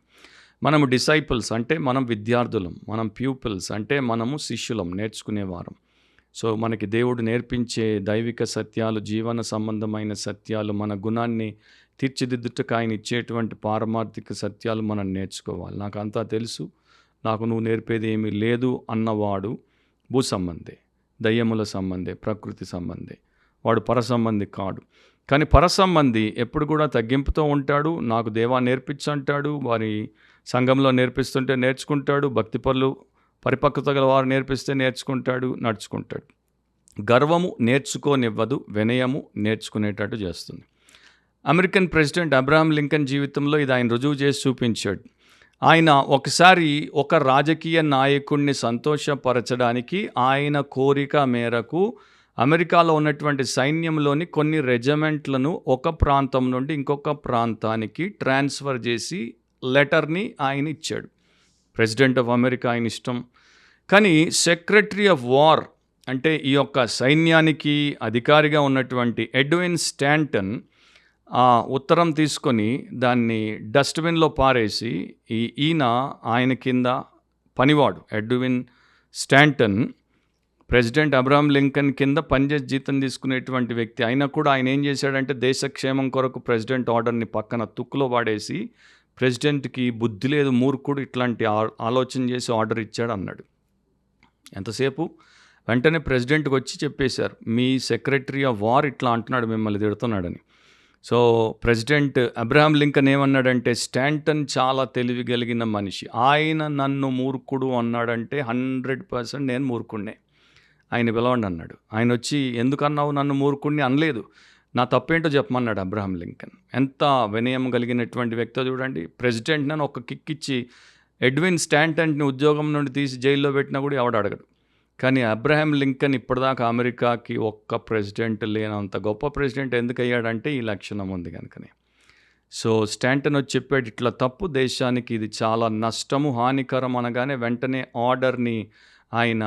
మనము డిసైపుల్స్ అంటే మనం విద్యార్థులం, మనం ప్యూపిల్స్ అంటే మనము శిష్యులం, నేర్చుకునేవారం. సో మనకి దేవుడు నేర్పించే దైవిక సత్యాలు, జీవన సంబంధమైన సత్యాలు, మన గుణాన్ని తీర్చిదిద్దుటకు ఆయన ఇచ్చేటువంటి పారమార్థిక సత్యాలు మనం నేర్చుకోవాలి. నాకు అంతా తెలుసు, నాకు నువ్వు నేర్పేది ఏమీ లేదు అన్నవాడు భూ సంబంధే, దయ్యముల సంబంధే, ప్రకృతి సంబంధే, వాడు పరసంబంధి కాడు. కానీ పరసంబంధి ఎప్పుడు కూడా తగ్గింపుతో ఉంటాడు. నాకు దేవా నేర్పించంటాడు, వారి సంఘంలో నేర్పిస్తుంటే నేర్చుకుంటాడు, భక్తి పరిపక్వత గల వారు నేర్పిస్తే నేర్చుకుంటాడు, నడుచుకుంటాడు. గర్వము నేర్చుకోనివ్వదు, వినయము నేర్చుకునేటట్టు చేస్తుంది. అమెరికన్ ప్రెసిడెంట్ అబ్రహాం లింకన్ జీవితంలో ఇది ఆయన రుజువు చేసి చూపించాడు. ఆయన ఒకసారి ఒక రాజకీయ నాయకుడిని సంతోషపరచడానికి ఆయన కోరిక మేరకు అమెరికాలో ఉన్నటువంటి సైన్యంలోని కొన్ని రెజిమెంట్లను ఒక ప్రాంతం నుండి ఇంకొక ప్రాంతానికి ట్రాన్స్ఫర్ చేసి లెటర్ని ఆయన ఇచ్చాడు. ప్రెసిడెంట్ ఆఫ్ అమెరికా ఆయన ఇష్టం. కానీ సెక్రటరీ ఆఫ్ వార్ అంటే ఈ యొక్క సైన్యానికి అధికారిగా ఉన్నటువంటి ఎడ్విన్ స్టాంటన్ ఆ ఉత్తరం తీసుకొని దాన్ని డస్ట్బిన్లో పారేసి ఈయన ఆయన కింద పనివాడు Edwin Staunton president Abraham Lincoln కింద పనిచేసి జీతం తీసుకునేటువంటి వ్యక్తి అయినా కూడా ఆయన ఏం చేశాడంటే దేశక్షేమం కొరకు ప్రెసిడెంట్ ఆర్డర్ని పక్కన తుక్కులో వాడేసి ప్రెసిడెంట్కి బుద్ధి లేదు, మూర్ఖుడు, ఇట్లాంటి ఆలోచన చేసి ఆర్డర్ ఇచ్చాడు అన్నాడు. ఎంతసేపు వెంటనే ప్రెసిడెంట్కి వచ్చి చెప్పేశారు, మీ సెక్రటరీ ఆఫ్ వార్ ఇట్లా అంటున్నాడు, మిమ్మల్ని తిడుతున్నాడని. సో ప్రెసిడెంట్ అబ్రహాం లింకన్ ఏమన్నాడంటే, స్టాంటన్ చాలా తెలివి కలిగిన మనిషి, ఆయన నన్ను మూర్ఖుడు అన్నాడంటే 100% నేను మూర్ఖుడినే, ఆయన పిలవండి అన్నాడు. ఆయన వచ్చి ఎందుకన్నావు నన్ను మూర్ఖుడిని అనలేదు, నా తప్పేంటో చెప్పమన్నాడు అబ్రహాం లింకన్. ఎంత వినయం కలిగినటువంటి వ్యక్తో చూడండి. ప్రెసిడెంట్ నన్ను ఒక కిక్ ఇచ్చి ఎడ్విన్ స్టాంటన్ని ఉద్యోగం నుండి తీసి జైల్లో పెట్టినా కూడా ఎవడు అడగడు. కానీ అబ్రహాం లింకన్ ఇప్పటిదాకా అమెరికాకి ఒక్క ప్రెసిడెంట్ లేనంత గొప్ప ప్రెసిడెంట్ ఎందుకు అయ్యాడంటే ఈ లక్షణం ఉంది కనుకనే. సో స్టాంటన్ వచ్చి చెప్పాడు, ఇట్లా తప్పు, దేశానికి ఇది చాలా నష్టము, హానికరం అనగానే వెంటనే ఆర్డర్ని ఆయన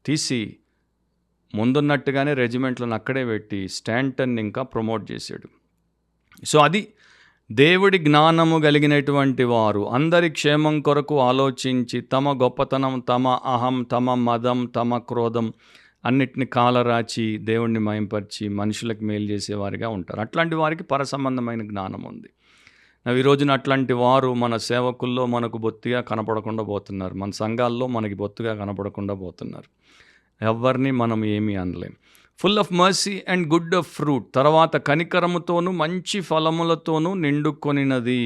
తీసి ముందున్నట్టుగానే రెజిమెంట్లను అక్కడే పెట్టి స్టాంటన్ని ఇంకా ప్రమోట్ చేశాడు. సో అది దేవుడి జ్ఞానము కలిగినటువంటి వారు అందరి క్షేమం కొరకు ఆలోచించి తమ గొప్పతనం, తమ అహం, తమ మదం, తమ క్రోధం అన్నిటిని కాలరాచి దేవుణ్ణి మయంపరిచి మనుషులకు మేలు చేసేవారిగా ఉంటారు. అట్లాంటి వారికి పరసంబంధమైన జ్ఞానం ఉంది. ఈ రోజున అట్లాంటి వారు మన సేవకుల్లో మనకు బొత్తిగా కనపడకుండా పోతున్నారు, మన సంఘాల్లో మనకి బొత్తుగా కనపడకుండా పోతున్నారు. ఎవరిని మనం ఏమీ అనలేం. Full of mercy and good of fruit, తర్వాత కనికరముతోనూ మంచి ఫలములతోనూ నిండుకొనినది.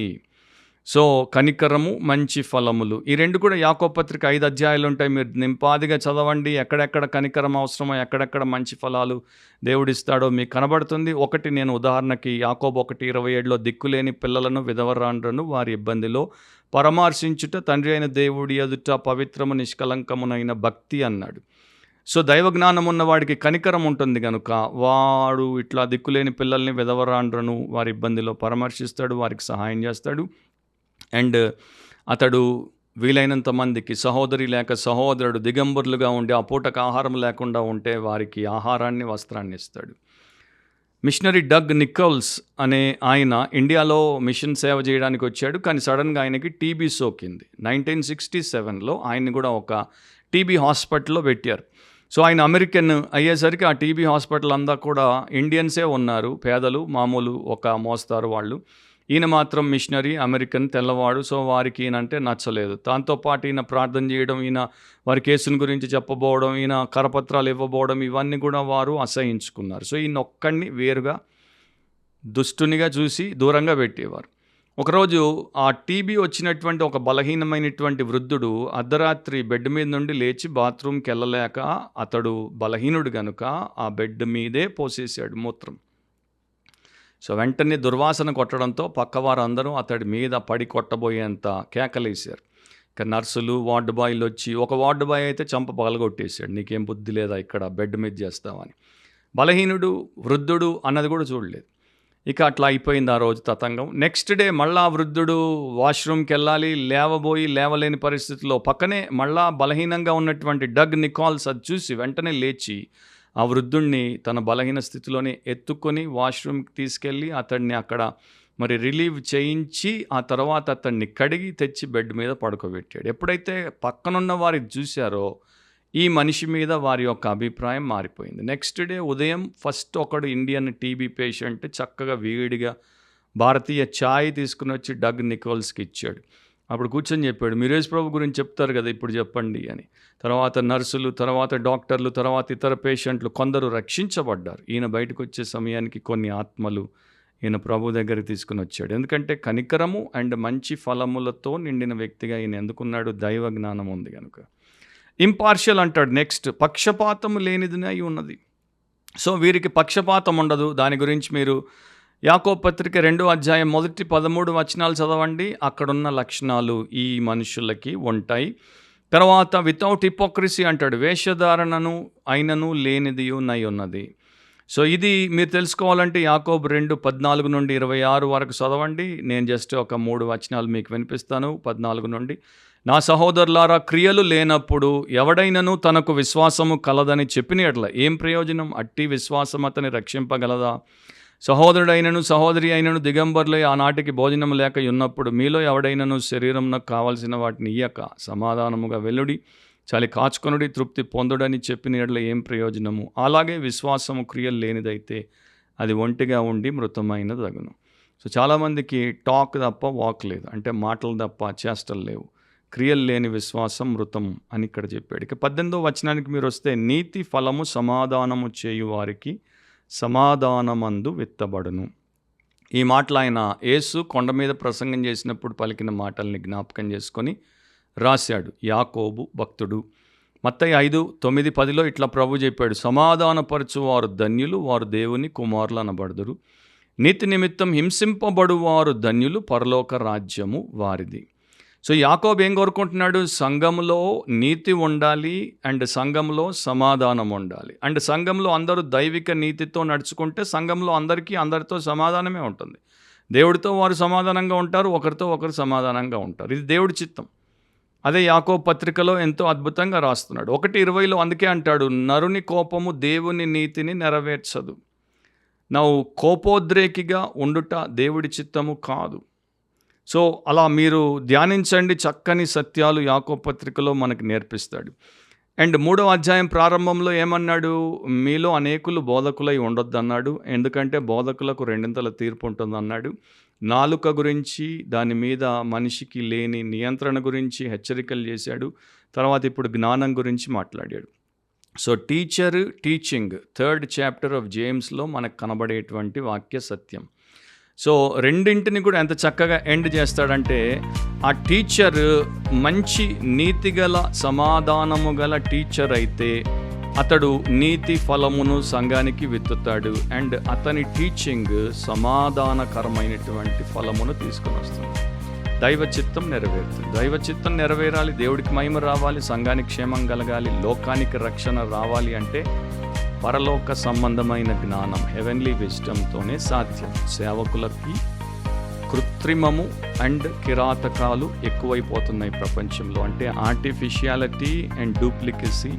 సో కనికరము, మంచి ఫలములు, ఈ రెండు కూడా యాకోబు పత్రిక 5 అధ్యాయాలు ఉంటాయి. మీరు నింపాదిగా చదవండి. ఎక్కడెక్కడ కనికరం అవసరమో, ఎక్కడెక్కడ మంచి ఫలాలు దేవుడిస్తాడో మీకు కనబడుతుంది. ఒకటి నేను ఉదాహరణకి యాకోబు 1:27లో దిక్కులేని పిల్లలను, విధవరాండ్రను వారి ఇబ్బందిలో పరామర్శించుట తండ్రి అయిన దేవుడి ఎదుట పవిత్రము నిష్కలంకమునైన భక్తి అన్నాడు. సో దైవ జ్ఞానం ఉన్నవాడికి కనికరం ఉంటుంది కనుక వాడు ఇట్లా దిక్కులేని పిల్లల్ని, విధవరాండ్రను వారి ఇబ్బందిలో పరామర్శిస్తాడు, వారికి సహాయం చేస్తాడు. అండ్ అతడు వీలైనంత మందికి సహోదరి లేక సహోదరుడు దిగంబరులుగా ఉండి ఆ పూటకు ఆహారం లేకుండా ఉంటే వారికి ఆహారాన్ని, వస్త్రాన్ని ఇస్తాడు. మిషనరీ డగ్ నికోల్స్ అనే ఆయన ఇండియాలో మిషన్ సేవ చేయడానికి వచ్చాడు. కానీ సడన్గా ఆయనకి టీబీ సోకింది. 1967లో ఆయన్ని కూడా ఒక టీబీ హాస్పిటల్లో పెట్టారు. సో ఆయన అమెరికన్ అయ్యేసరికి ఆ టీబీ హాస్పిటల్ అంతా కూడా ఇండియన్సే ఉన్నారు, పేదలు, మామూలు ఒక మోస్తారు వాళ్ళు. ఈయన మాత్రం మిషనరీ, అమెరికన్, తెల్లవాడు. సో వారికి ఈయనంటే నచ్చలేదు. దాంతోపాటు ఈయన ప్రార్థన చేయడం, ఈయన వారి కేసుల గురించి చెప్పబోవడం, ఈయన కరపత్రాలు ఇవ్వబోవడం, ఇవన్నీ కూడా వారు అసహించుకున్నారు. సో ఈయన ఒక్కడిని వేరుగా దుష్టునిగా చూసి దూరంగా పెట్టేవారు. ఒకరోజు ఆ టీబీ వచ్చినటువంటి ఒక బలహీనమైనటువంటి వృద్ధుడు అర్ధరాత్రి బెడ్ మీద నుండి లేచి బాత్రూమ్కి వెళ్ళలేక, అతడు బలహీనుడు కనుక ఆ బెడ్ మీదే పోసేసాడు మూత్రం. సో వెంటనే దుర్వాసన కొట్టడంతో పక్కవారు అందరూ అతడి మీద పడి కొట్టబోయేంత కేకలేశారు. ఇక నర్సులు, వార్డు బాయ్లు వచ్చి, ఒక వార్డు బాయ్ అయితే చంప పగలగొట్టేశాడు, నీకేం బుద్ధి లేదా ఇక్కడ బెడ్ మీద చేస్తావని. బలహీనుడు, వృద్ధుడు అన్నది కూడా చూడలేదు. ఇక అట్లా అయిపోయింది ఆ రోజు తతంగం. నెక్స్ట్ డే మళ్ళా వృద్ధుడు వాష్రూమ్కి వెళ్ళాలి, లేవలేని పరిస్థితిలో పక్కనే మళ్ళా బలహీనంగా ఉన్నటువంటి డగ్ నికోల్స్ అది చూసి వెంటనే లేచి ఆ వృద్ధుణ్ణి తన బలహీన స్థితిలోనే ఎత్తుకొని వాష్రూమ్కి తీసుకెళ్ళి అతన్ని అక్కడ మరి రిలీవ్ చేయించి ఆ తర్వాత అతన్ని కడిగి తెచ్చి బెడ్ మీద పడుకోబెట్టాడు. ఎప్పుడైతే పక్కనున్న వారికి చూశారో ఈ మనిషి మీద వారి యొక్క అభిప్రాయం మారిపోయింది. నెక్స్ట్ డే ఉదయం ఫస్ట్ ఒకడు ఇండియన్ టీబీ పేషెంట్ చక్కగా వేడిగా భారతీయ ఛాయ్ తీసుకుని వచ్చి డగ్ నికోల్స్కి ఇచ్చాడు. అప్పుడు కూర్చొని చెప్పాడు, మీరు యేసు ప్రభు గురించి చెప్తారు కదా, ఇప్పుడు చెప్పండి అని. తర్వాత నర్సులు, తర్వాత డాక్టర్లు, తర్వాత ఇతర పేషెంట్లు కొందరు రక్షించబడ్డారు. ఈయన బయటకు వచ్చే సమయానికి కొన్ని ఆత్మలు ఈయన ప్రభు దగ్గరికి తీసుకుని వచ్చాడు. ఎందుకంటే కనికరము అండ్ మంచి ఫలములతో నిండిన వ్యక్తిగా ఈయన ఎందుకున్నాడు? దైవ జ్ఞానం ఉంది కనుక. ఇంపార్షియల్ అంటాడు. నెక్స్ట్ పక్షపాతం లేనిదినే అయి ఉన్నది. సో వీరికి పక్షపాతం ఉండదు. దాని గురించి మీరు యాకోబు పత్రిక 2వ అధ్యాయం మొదటి 13 వచనాలు చదవండి. అక్కడున్న లక్షణాలు ఈ మనుషులకి ఉంటాయి. తర్వాత వితౌట్ హిపోక్రసీ అంటాడు. వేషధారణను అయినను లేనిదియు నై ఉన్నది. సో ఇది మీరు తెలుసుకోవాలంటే యాకోబు 2:14 నుండి 26 వరకు చదవండి. నేను జస్ట్ ఒక 3 వచనాలు మీకు వినిపిస్తాను. 14 నుండి, నా సహోదరులారా, క్రియలు లేనప్పుడు ఎవడైనను తనకు విశ్వాసము కలదని చెప్పిన ఎడల ఏం ప్రయోజనం? అట్టి విశ్వాసం అతని రక్షింపగలదా? సహోదరుడైనను సహోదరి అయినను దిగంబరులై ఆనాటికి భోజనం లేక ఉన్నప్పుడు మీలో ఎవడైనను శరీరమునకు కావలసిన వాటిని ఇయ్యక సమాధానముగా వెల్లుడి, చలి కాచుకొనుడి, తృప్తి పొందుడని చెప్పిన ఎడల ఏం ప్రయోజనము? అలాగే విశ్వాసము క్రియలు లేనిదైతే అది ఒంటిగా ఉండి మృతమైనది అగును. సో చాలామందికి టాక్ తప్ప వాక్ లేదు, అంటే మాటలు తప్ప చేష్టలు లేవు. క్రియలు లేని విశ్వాసం మృతం అని ఇక్కడ చెప్పాడు. ఇక 18వ వచనానికి మీరు వస్తే, నీతి ఫలము సమాధానము చేయు వారికి సమాధానమందు విత్తబడును. ఈ మాటలు ఆయన యేసు కొండ మీద ప్రసంగం చేసినప్పుడు పలికిన మాటల్ని జ్ఞాపకం చేసుకొని రాశాడు యాకోబు భక్తుడు. మత్తయి 5:9-10 ఇట్లా ప్రభు చెప్పాడు, సమాధానపరచు వారు ధన్యులు, వారు దేవుని కుమారులు అనబడుదురు. నీతి నిమిత్తం హింసింపబడు వారు ధన్యులు, పరలోక రాజ్యము వారిది. సో యాకోబు ఏం కోరుకుంటున్నాడు? సంఘంలో నీతి ఉండాలి, అండ్ సంఘంలో సమాధానం ఉండాలి, అండ్ సంఘంలో అందరూ దైవిక నీతితో నడుచుకుంటే సంఘంలో అందరితో సమాధానమే ఉంటుంది. దేవుడితో వారు సమాధానంగా ఉంటారు, ఒకరితో ఒకరు సమాధానంగా ఉంటారు. ఇది దేవుడి చిత్తం. అదే యాకోబు పత్రికలో ఎంతో అద్భుతంగా రాస్తున్నాడు. 1:20 అందుకే అంటాడు, నరుని కోపము దేవుని నీతిని నెరవేర్చదు. నువ్వు కోపోద్రేకిగా ఉండుట దేవుడి చిత్తము కాదు. సో అలా మీరు ధ్యానించండి. చక్కని సత్యాలు యాకోబు పత్రికలో మనకు నేర్పిస్తాడు. అండ్ 3వ అధ్యాయం ప్రారంభంలో ఏమన్నాడు? మీలో అనేకులు బోధకులై ఉండొద్దు అన్నాడు. ఎందుకంటే బోధకులకు 2 తీర్పు ఉంటుంది అన్నాడు. నాలుక గురించి, దాని మీద మనిషికి లేని నియంత్రణ గురించి హెచ్చరికలు చేశాడు. తర్వాత ఇప్పుడు జ్ఞానం గురించి మాట్లాడాడు. So teaching 3rd chapter of జేమ్స్లో మనకు కనబడేటువంటి వాక్య సత్యం. సో రెండింటిని కూడా ఎంత చక్కగా ఎండ్ చేస్తాడంటే, ఆ టీచర్ మంచి నీతిగల సమాధానము గల టీచర్ అయితే అతడు నీతి ఫలమును సంఘానికి విత్తుతాడు. అండ్ అతని టీచింగ్ సమాధానకరమైనటువంటి ఫలమును తీసుకొని వస్తుంది. దైవ చిత్తం నెరవేరుతుంది. దైవ చిత్తం నెరవేరాలి, దేవుడికి మహిమ రావాలి, సంఘానికి క్షేమం కలగాలి, లోకానికి రక్షణ రావాలి అంటే పరలోక సంబంధమైన జ్ఞానం, హెవెన్లీ విజ్డమ్తోనే సాధ్యం. సేవకులకి కృత్రిమము అండ్ కిరాతకాలు ఎక్కువైపోతున్నాయి ప్రపంచంలో. అంటే ఆర్టిఫిషియాలిటీ అండ్ డూప్లికేసీ,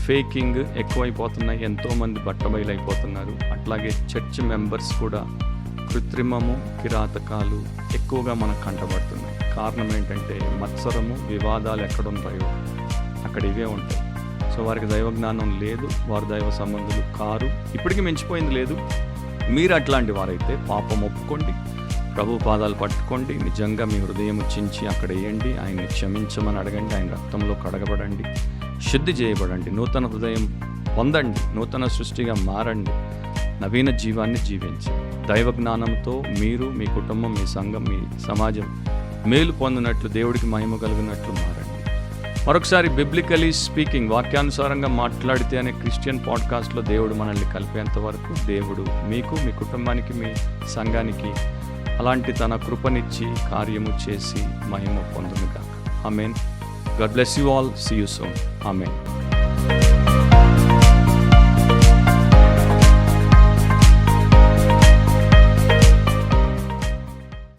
ఫేకింగ్ ఎక్కువైపోతున్నాయి. ఎంతోమంది బట్టబయలైపోతున్నారు. అట్లాగే చర్చ్ మెంబర్స్ కూడా కృత్రిమము, కిరాతకాలు ఎక్కువగా మనకు కంటబడుతున్నాయి. కారణం ఏంటంటే మత్సరము, వివాదాలు ఎక్కడుంటాయో అక్కడ ఇవే ఉంటాయి. సో వారికి దైవజ్ఞానం లేదు, వారు దైవ సంబంధులు కారు. ఇప్పటికీ మించిపోయింది లేదు. మీరు అట్లాంటి వారైతే పాపం ఒప్పుకోండి, ప్రభు పాదాలు పట్టుకోండి, నిజంగా మీ హృదయం చించి అక్కడ వేయండి, ఆయన్ని క్షమించమని అడగండి, ఆయన రక్తంలో కడగబడండి, శుద్ధి చేయబడండి, నూతన హృదయం పొందండి, నూతన సృష్టిగా మారండి, నవీన జీవాన్ని జీవించండి. దైవ జ్ఞానంతో మీరు, మీ కుటుంబం, మీ సంఘం, మీ సమాజం మేలు పొందినట్లు, దేవుడికి మహిమ కలిగినట్లు మారండి. మరొకసారి బిబ్లికలీ స్పీకింగ్, వాక్యానుసారంగా మాట్లాడితే అనే క్రిస్టియన్ పాడ్కాస్ట్లో దేవుడు మనల్ని కలిపేంత వరకు దేవుడు మీకు, మీ కుటుంబానికి, మీ సంఘానికి అలాంటి తన కృపనిచ్చి కార్యము చేసి మహిమ పొందునుగాక. ఆమేన్. God bless you all. See you soon. Amen.